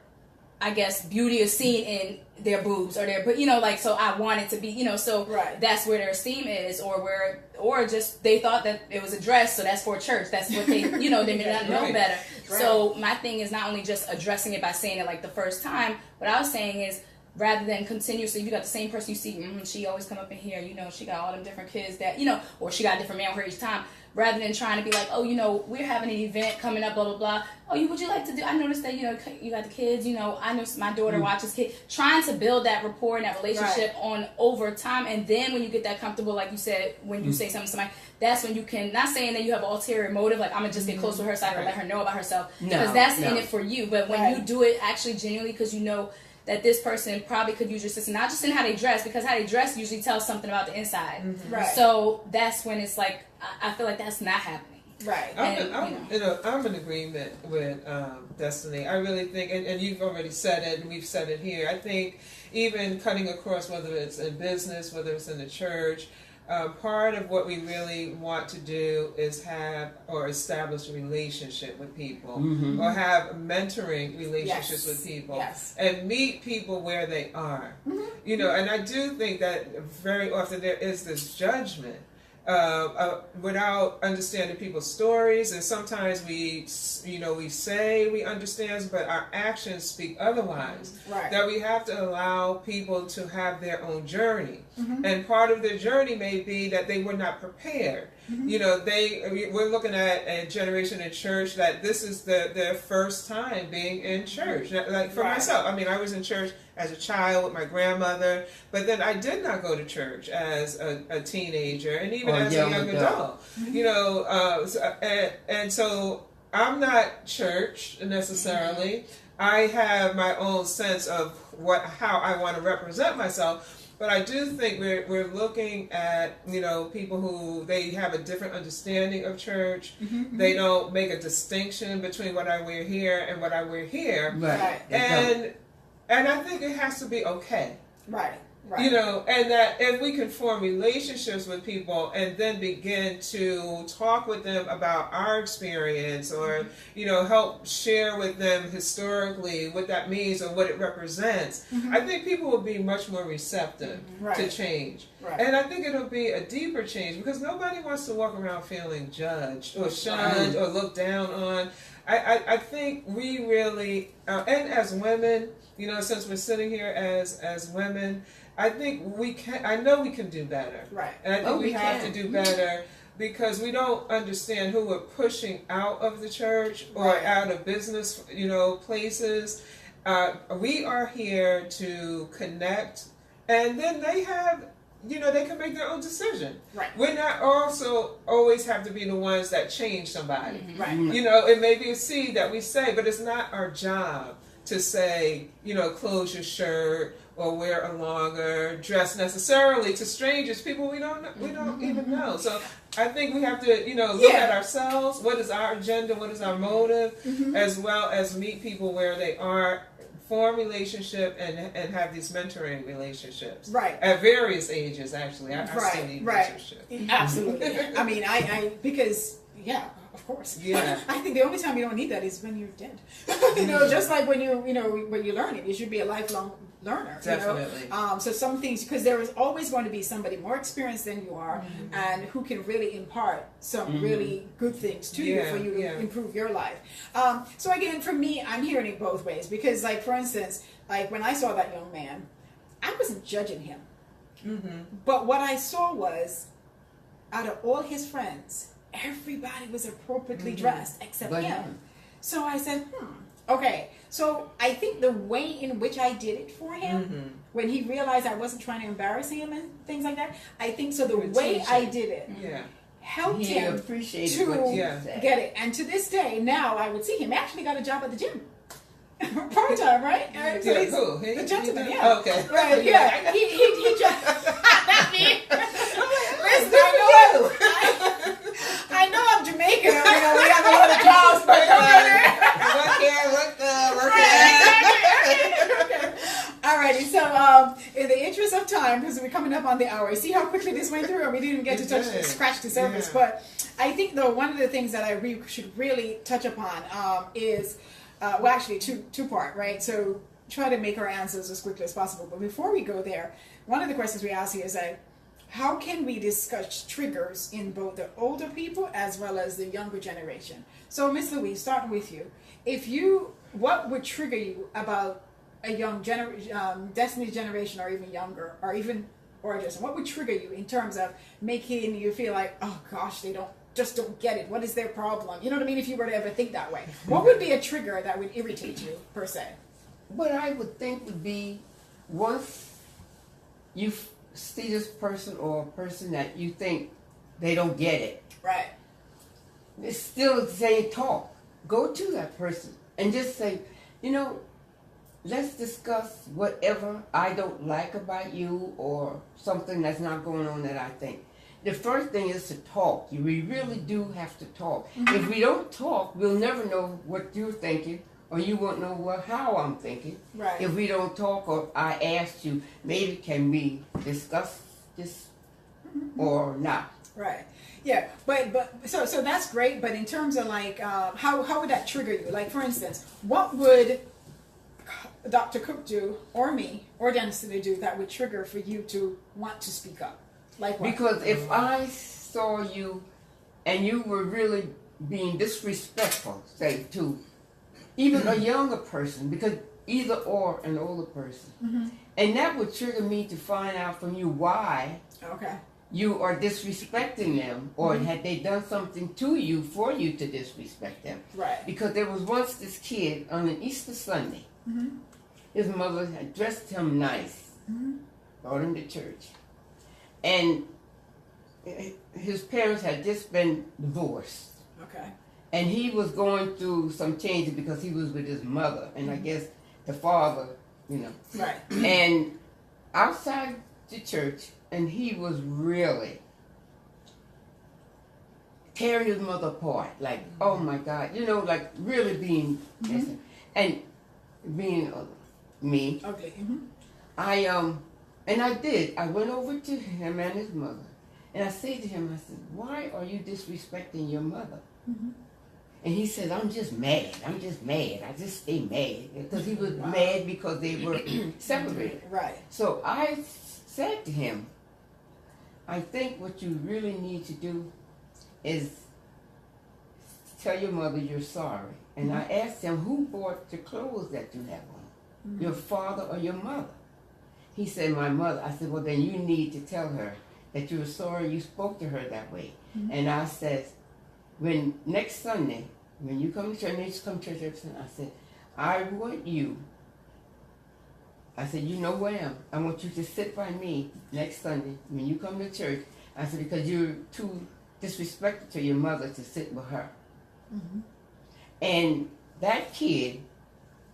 S2: I guess, beauty is seen in their boobs or their, you know, like, so I want it to be, you know, so that's where their esteem is, or just they thought that it was a dress, so that's for church. That's what they, you know, they may not know better. So my thing is not only just addressing it by saying it like the first time. What I was saying is, rather than continuously, you got the same person you see, she always come up in here, you know, she got all them different kids that, you know, or she got a different man with her each time. Rather than trying to be like, oh, you know, we're having an event coming up, blah, blah, blah. Oh, would you like to do, I noticed that, you know, you got the kids, you know, I know my daughter watches kids. Trying to build that rapport and that relationship on over time. And then when you get that comfortable, like you said, when you say something to somebody, that's when you can, not saying that you have an ulterior motive, like I'm going to just get close to her so I can let her know about herself. Because that's in it for you. But when you do it actually genuinely, because you know that this person probably could use your system, not just in how they dress, because how they dress usually tells something about the inside. So that's when it's like, I feel like that's not happening.
S3: I'm in agreement with Destiny. I really think, and you've already said it, and we've said it here, I think even cutting across, whether it's in business, whether it's in the church, part of what we really want to do is have or establish a relationship with people, or have mentoring relationships with people, and meet people where they are. You know, and I do think that very often there is this judgment without understanding people's stories, and sometimes we say we understand, but our actions speak otherwise. That we have to allow people to have their own journey, and part of their journey may be that they were not prepared. You know, we're looking at a generation in church that this is their first time being in church. Like for myself, I mean, I was in church as a child with my grandmother, but then I did not go to church as a teenager, and even as a young adult. You know, so I'm not church necessarily. I have my own sense of how I want to represent myself. But I do think we're looking at, you know, people who they have a different understanding of church. They don't make a distinction between what I wear here and what I wear here. And I think it has to be okay. You know, and that if we can form relationships with people and then begin to talk with them about our experience, or, you know, help share with them historically what that means or what it represents, I think people will be much more receptive to change. And I think it'll be a deeper change, because nobody wants to walk around feeling judged or shunned or looked down on. I think we really, and as women, you know, since we're sitting here as women, I think we can. I know we can do better. And I think we have to do better, because we don't understand who we're pushing out of the church or out of business, you know, places. We are here to connect, and then they have, you know, they can make their own decision. We're not also always have to be the ones that change somebody. You know, it may be a seed that we say, but it's not our job to say, you know, close your shirt or wear a longer dress necessarily to strangers, people we don't even know. So I think we have to, you know, look at ourselves. What is our agenda? What is our motive? As well as meet people where they are, form relationship, and have these mentoring relationships. At various ages, actually. I still need mentorship.
S1: Absolutely. I mean, I because of course. I think the only time you don't need that is when you're dead. You know, just like when you learn it, you should be a lifelong learner.
S3: Definitely.
S1: You know? So some things, because there is always going to be somebody more experienced than you are, and who can really impart some really good things to you for you to improve your life. So again, for me, I'm hearing it both ways, because, like, for instance, like when I saw that young man, I wasn't judging him, but what I saw was, out of all his friends, everybody was appropriately dressed except him. So I said, okay, So I think the way in which I did it for him, when he realized I wasn't trying to embarrass him and things like that, I think so the way I did it helped him to get it. And to this day, now I would see him. Actually got a job at the gym. Part-time, right? So
S3: cool.
S1: The gentleman, yeah.
S3: Okay.
S1: Right, yeah. He just... Not me. Listen, I know I'm Jamaican. We have a lot of jobs, but Alrighty, so in the interest of time, because we're coming up on the hour, see how quickly this went through, and we didn't even get to scratch the surface. Yeah. But I think though one of the things that I should really touch upon is, well, actually two part, right? So try to make our answers as quickly as possible. But before we go there, one of the questions we ask here is that how can we discuss triggers in both the older people as well as the younger generation? So, Miss Louise, starting with you, what would trigger you about a young Destiny's generation, or even younger, or just what would trigger you in terms of making you feel like, oh gosh, they just don't get it. What is their problem? You know what I mean? If you were to ever think that way, what would be a trigger that would irritate you per se?
S4: What I would think would be once you see this person or a person that you think they don't get it.
S1: Right.
S4: It's still the same talk. Go to that person and just say, let's discuss whatever I don't like about you or something that's not going on that I think. The first thing is to talk. We really do have to talk. Mm-hmm. If we don't talk, we'll never know what you're thinking, or you won't know how I'm thinking.
S1: Right.
S4: If we don't talk, or I asked you, maybe can we discuss this or not?
S1: Right. Yeah. But so that's great. But in terms of like, how would that trigger you? Like, for instance, what would Dr. Cook do, or me, or Dentistry do that would trigger for you to want to speak up? Like what?
S4: Because if I saw you and you were really being disrespectful, say, to even a younger person, because either or an older person, and that would trigger me to find out from you why you are disrespecting them, or had they done something to you for you to disrespect them.
S1: Right.
S4: Because there was once this kid on an Easter Sunday. His mother had dressed him nice, brought him to church, and his parents had just been divorced.
S1: Okay.
S4: And he was going through some changes because he was with his mother, and I guess the father,
S1: Right.
S4: And outside the church, and he was really tearing his mother apart, like, oh my God, like really being, and being me.
S1: Ugly.
S4: And I did. I went over to him and his mother, and I said to him, I said, why are you disrespecting your mother? And he said, I'm just mad. I just stay mad. Because he was mad because they were separated.
S1: Right.
S4: So I said to him, I think what you really need to do is tell your mother you're sorry. And I asked him, who bought the clothes that you have on? Your father or your mother? He said, my mother. I said, well, then you need to tell her that you were sorry you spoke to her that way. And I said, next Sunday, when you come to church, I said, I want you. I said, you know who I am. I want you to sit by me next Sunday when you come to church. I said, because you're too disrespectful to your mother to sit with her. And that kid,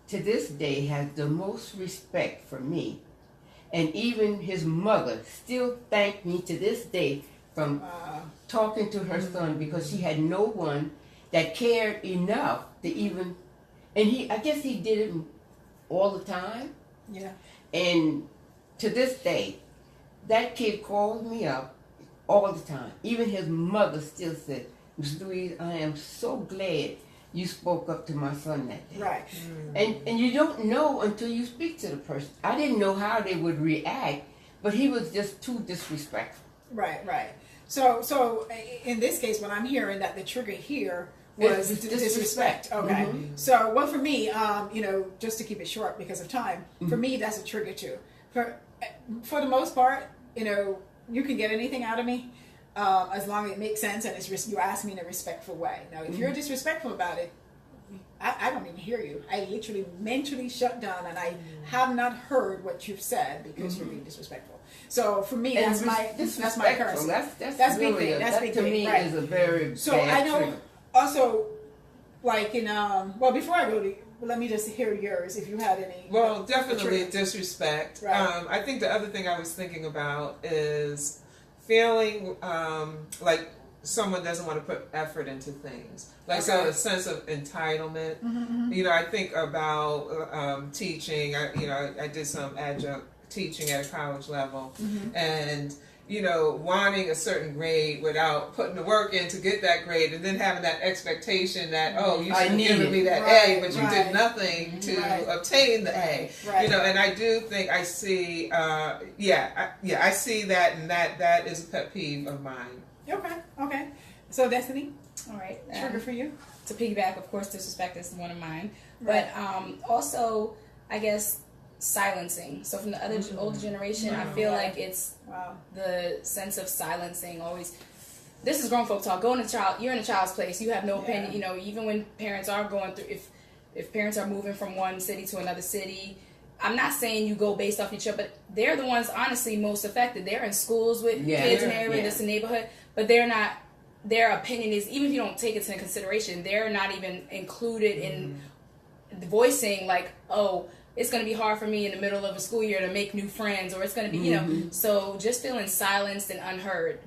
S4: to this day, has the most respect for me. And even his mother still thanked me to this day from talking to her son, because she had no one that cared enough to even, and I guess he did it all the time.
S1: Yeah.
S4: And to this day, that kid calls me up all the time. Even his mother still said, Miss Louise, I am so glad you spoke up to my son that day.
S1: Right.
S4: And you don't know until you speak to the person. I didn't know how they would react, but he was just too disrespectful.
S1: Right. So in this case, when I'm hearing that the trigger here was disrespect. Okay. So, well, for me, just to keep it short because of time, for me, that's a trigger too. For the most part, you can get anything out of me as long as it makes sense and you ask me in a respectful way. Now, if you're disrespectful about it, I don't even hear you. I literally mentally shut down, and I have not heard what you've said because you're being disrespectful. So for me, that's my currency. That's
S4: really
S1: big thing. That's big
S4: to
S1: thing.
S4: me
S1: Right.
S4: is a very
S1: So
S4: bad
S1: I know
S4: trigger.
S1: also, like in well, before I go to, let me just hear yours if you had any.
S3: Well, definitely disrespect.
S1: Right.
S3: I think the other thing I was thinking about is feeling like someone doesn't want to put effort into things. Like, so a sense of entitlement. You know, I think about teaching. I did some adjunct teaching at a college level, and you know, wanting a certain grade without putting the work in to get that grade, and then having that expectation that, oh, you should have given me that A, but you did nothing to obtain the A. You know, and I do think I see, I see that, and that is a pet peeve of mine.
S1: Okay. So Destiny,
S2: all right,
S1: trigger for you.
S2: To piggyback, of course, disrespect is one of mine, but also, I guess, silencing. So from the other older generation, I feel like it's the sense of silencing always. This is grown folk talk. You're in a child's place. You have no opinion. You know, even when parents are going through, if parents are moving from one city to another city, I'm not saying you go based off each other, but they're the ones honestly most affected. They're in schools with kids in the area, this neighborhood, but they're not. Their opinion is, even if you don't take it into consideration, they're not even included in voicing like, oh, it's going to be hard for me in the middle of a school year to make new friends, or it's going to be, you know, so just feeling silenced and unheard,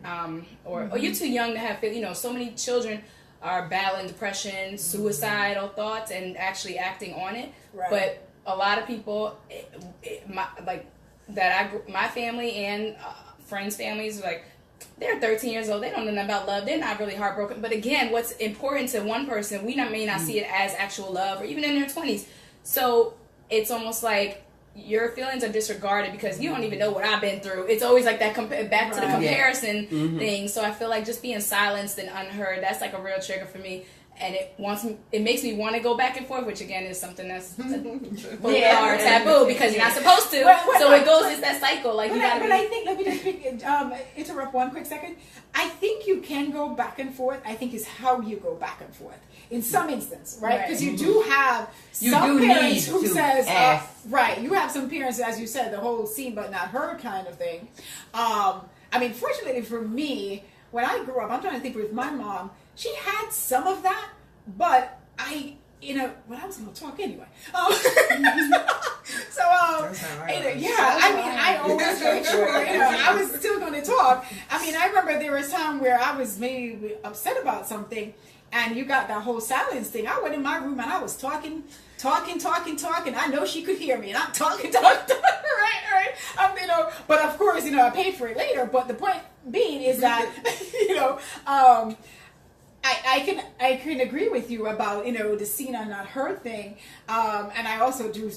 S2: or you're too young to have, you know, so many children are battling depression, suicidal thoughts, and actually acting on it. But a lot of people, my family and friends' families, like, they're 13 years old. They don't know nothing about love. They're not really heartbroken. But again, what's important to one person, we may not see it as actual love, or even in their 20s. So it's almost like your feelings are disregarded because you don't even know what I've been through. It's always like that back to the comparison thing. So I feel like just being silenced and unheard, that's like a real trigger for me. And it makes me want to go back and forth, which again is something that's taboo because you're not supposed to. So it goes, it's that cycle. Like,
S1: I think, let me just interrupt one quick second. I think you can go back and forth. I think it's how you go back and forth in some instance, right? Because you do have some parents who says, you have some parents, as you said, the whole seen but not heard kind of thing. I mean, fortunately for me, when I grew up, I'm trying to think with my mom, she had some of that, but I was going to talk anyway. I always made sure, I was still going to talk. I mean, I remember there was time where I was maybe upset about something, and you got that whole silence thing. I went in my room and I was talking. I know she could hear me, and I'm talking, right. But of course, I paid for it later. But the point being is that, I can agree with you about, the seen and not heard thing. And I also do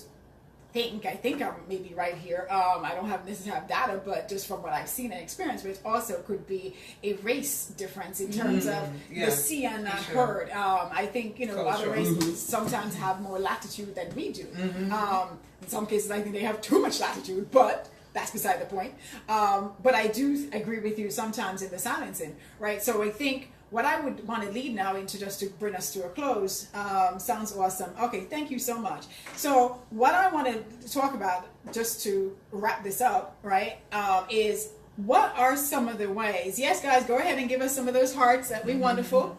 S1: I think I'm maybe right here. I don't necessarily have data, but just from what I've seen and experienced, which also could be a race difference in terms of the see and not heard. I think, other races sometimes have more latitude than we do. In some cases, I think they have too much latitude, but that's beside the point. But I do agree with you sometimes in the silencing, right? So I think what I would want to lead now into, just to bring us to a close, sounds awesome. Okay, thank you so much. So what I want to talk about, just to wrap this up, right, is what are some of the ways? Yes, guys, go ahead and give us some of those hearts. That'd be wonderful.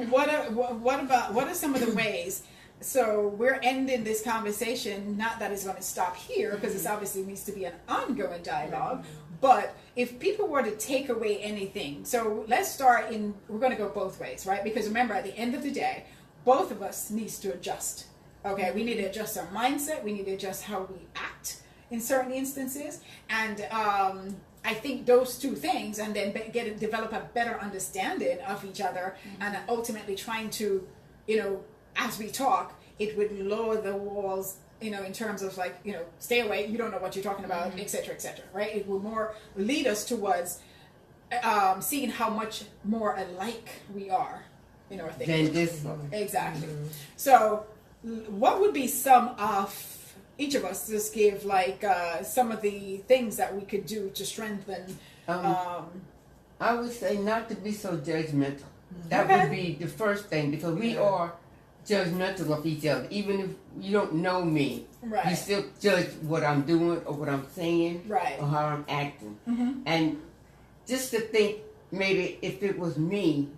S1: What are some of the ways? So we're ending this conversation, not that it's going to stop here, because it obviously needs to be an ongoing dialogue. But if people were to take away anything, so let's start we're going to go both ways, right? Because remember, at the end of the day, both of us needs to adjust. Okay, we need to adjust our mindset. We need to adjust how we act in certain instances. And I think those two things, and then develop a better understanding of each other, and ultimately trying to, as we talk, it would lower the walls, in terms of like, stay away, you don't know what you're talking about, et cetera, right? It will more lead us towards seeing how much more alike we are in our thinking.
S4: Than this.
S1: Exactly. So what would be some of, each of us just give like some of the things that we could do to strengthen?
S4: I would say not to be so judgmental. That would be the first thing, because we are judgmental of each other. Even if you don't know me,
S1: right.
S4: you still judge what I'm doing or what I'm saying,
S1: right.
S4: or how I'm acting.
S1: Mm-hmm.
S4: And just to think, maybe if it was me,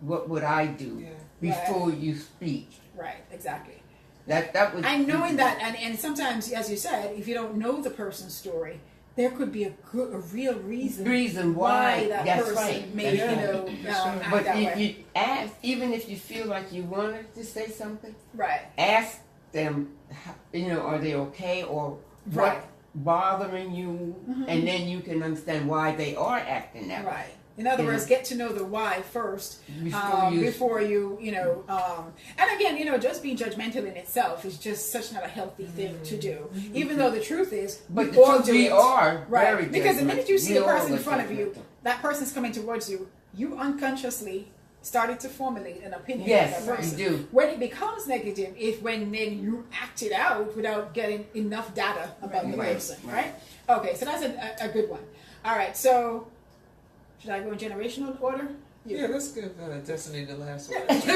S4: what would I do before you speak?
S1: Right, exactly.
S4: That was.
S1: And knowing that, and sometimes, as you said, if you don't know the person's story, there could be a real reason why that
S4: that's
S1: person
S4: right.
S1: may,
S4: right. But if you ask, even if you feel like you wanted to say something,
S1: right?
S4: Ask them, are they okay, or
S1: right.
S4: what bothering you, and then you can understand why they are acting that way.
S1: Right. In other words, get to know the why first before you and again, just being judgmental in itself is just such not a healthy thing to do. Even though the truth is,
S4: but
S1: we
S4: are
S1: right.
S4: Very
S1: because the minute you see a person in front of you,
S4: judgmental.
S1: that person's coming towards you, you unconsciously started to formulate an opinion
S4: yes,
S1: of that person.
S4: You do.
S1: When it becomes negative, if when then you act it out without getting enough data about the person, right? Okay, so that's a good one. All right, so. Should I go in generational order?
S3: Yeah, let's give Destiny the last word.
S1: After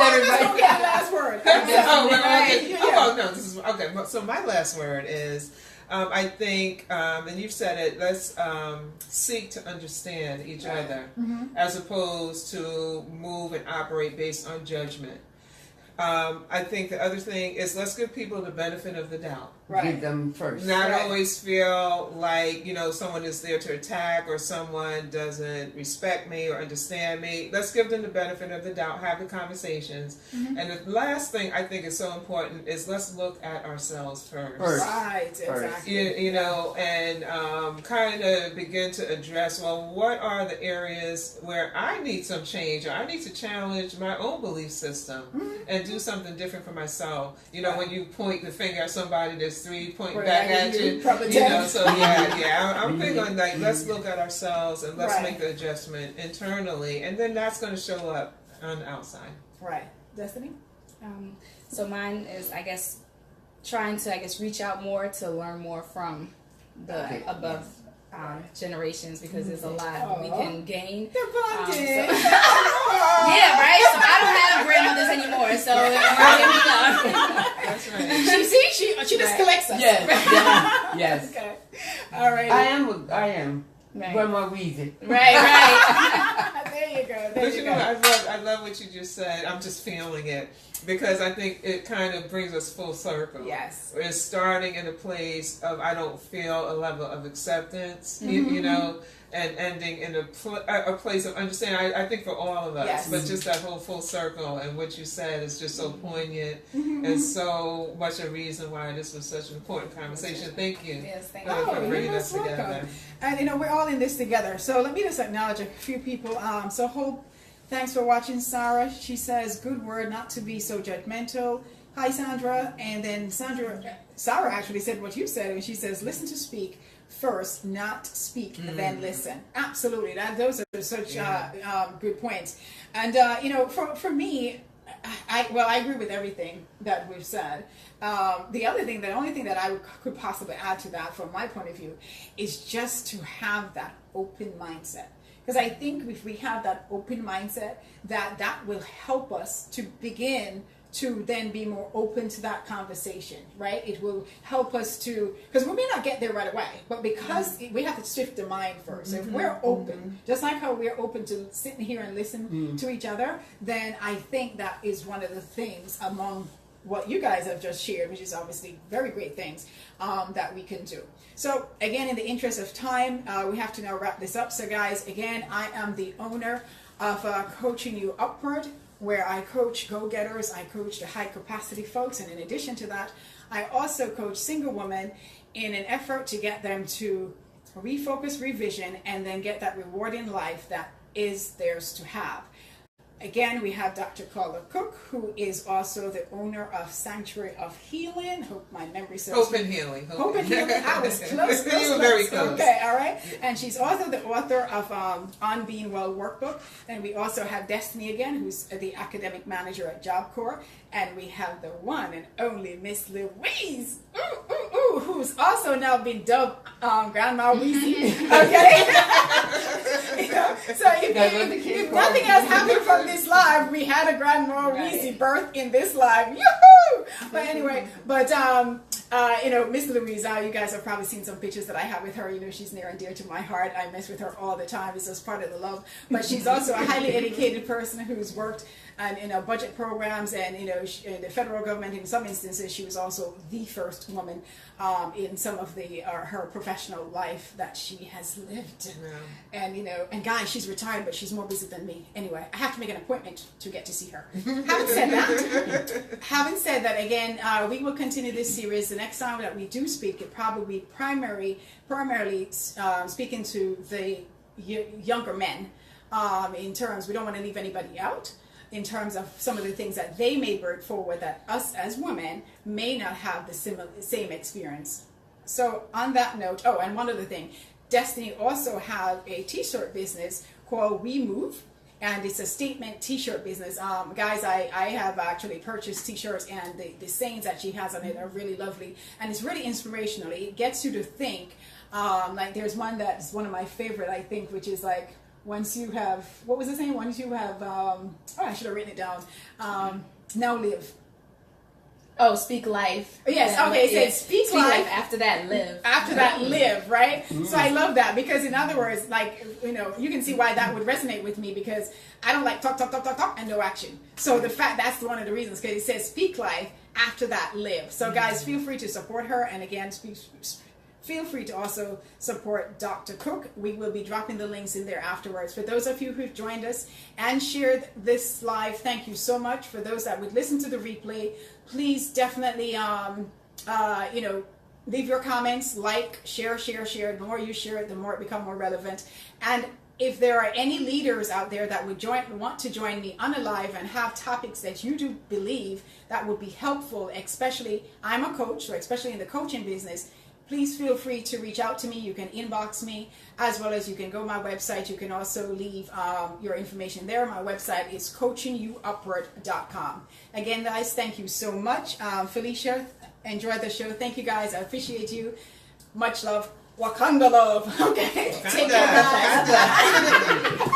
S1: everybody get the last word.
S3: No, this is okay. So my last word is, I think, and you've said it. Let's seek to understand each other, as opposed to move and operate based on judgment. I think the other thing is let's give people the benefit of the doubt.
S1: Right.
S4: Give them first.
S3: Not always feel like, someone is there to attack or someone doesn't respect me or understand me. Let's give them the benefit of the doubt, have the conversations. And the last thing I think is so important is let's look at ourselves first.
S1: Right, exactly.
S3: And kind of begin to address, well, what are the areas where I need some change, or I need to challenge my own belief system and do something different for myself. When you point the finger at somebody, there's three pointing back at you. So I'm big on let's look at ourselves and let's make the adjustment internally, and then that's going to show up on the outside.
S1: Right. Destiny?
S2: So mine is, trying to, reach out more to learn more from the above generations, because there's a lot we can gain.
S1: They're bonding.
S2: Yeah, right? So I don't have grandmothers anymore, so here we go.
S3: That's right.
S1: She just collects us.
S4: Yes.
S1: Okay. All right.
S4: I am. Right. Grandma Weezy.
S1: Right. There you go.
S3: But I love what you just said. I'm just feeling it, because I think it kind of brings us full circle.
S1: Yes.
S3: We're starting in a place of I don't feel a level of acceptance, and ending in a place of understanding. I think for all of us, but just that whole full circle, and what you said is just so poignant and so much a reason why this was such an important conversation. Thank you.
S2: Yes, thank
S3: you for bringing us together.
S1: And we're all in this together. So let me just acknowledge a few people. So Hope, thanks for watching. Sarah, she says, good word, not to be so judgmental. Hi, Sandra. And then Sarah actually said what you said, and she says, listen to speak first, not speak, then listen. Absolutely. Those are such good points. And, for me, I agree with everything that we've said. The only thing that I could possibly add to that from my point of view is just to have that open mindset. Because I think if we have that open mindset, that will help us to begin to then be more open to that conversation, right? It will help us to, because we may not get there right away, but because we have to shift the mind first. So if we're open, just like how we're open to sitting here and listen to each other, then I think that is one of the things among what you guys have just shared, which is obviously very great things that we can do. So again, in the interest of time, we have to now wrap this up. So guys, again, I am the owner of Coaching You Upward, where I coach go-getters, I coach the high-capacity folks, and in addition to that, I also coach single women in an effort to get them to refocus, revision, and then get that rewarding life that is theirs to have. Again, we have Dr. Carla Cook, who is also the owner of Sanctuary of Healing. Hope my memory serves
S3: Hope and Healing.
S1: Hope and Healing. I was close.
S3: You were very close.
S1: Okay, all right. And she's also the author of On Being Well workbook. And we also have Destiny again, who's the academic manager at Job Corps. And we have the one and only Miss Louise, who's also now been dubbed Grandma Weezy. Okay. So if nothing else happened from this live, we had a Grandma Weezy birth in this live. Yoo-hoo! But anyway, Miss Louise, you guys have probably seen some pictures that I have with her. She's near and dear to my heart. I mess with her all the time. It's just part of the love. But she's also a highly educated person who's worked in budget programs and in the federal government. In some instances, she was also the first woman in some of her professional life that she has lived. Yeah. And guys, she's retired, but she's more busy than me. Anyway, I have to make an appointment to get to see her. Having said that, again, we will continue this series. The next time that we do speak, it probably primarily speaking to the younger men. In terms, we don't want to leave anybody out. In terms of some of the things that they may bring forward that us as women may not have the same experience. So on that note, and one other thing, Destiny also have a t-shirt business called We Move, and it's a statement t-shirt business. Guys, I have actually purchased t-shirts, and the sayings that she has on it are really lovely, and it's really inspirational. It gets you to think. Like there's one that's one of my favorite, I think, which is like, once you have, what was the saying? Once you have, I should have written it down. Now live.
S2: Oh, speak life.
S1: Yes, okay, it says speak life.
S2: After that, live.
S1: After that, live, right? So I love that because, in other words, like, you can see why that would resonate with me because I don't like talk, and no action. So that's one of the reasons, because it says speak life, after that, live. So guys, feel free to support her. And again, feel free to also support Dr. Cook. We will be dropping the links in there afterwards. For those of you who've joined us and shared this live, thank you so much. For those that would listen to the replay, please definitely, leave your comments, like, share. The more you share it, the more it becomes more relevant. And if there are any leaders out there that would want to join me on a live and have topics that you do believe that would be helpful, especially, I'm a coach, so especially in the coaching business, please feel free to reach out to me. You can inbox me, as well as you can go to my website. You can also leave your information there. My website is coachingyouupward.com. Again, guys, thank you so much. Felicia, enjoy the show. Thank you, guys. I appreciate you. Much love. Wakanda love. Okay.
S3: Wakanda.
S1: Take care, guys.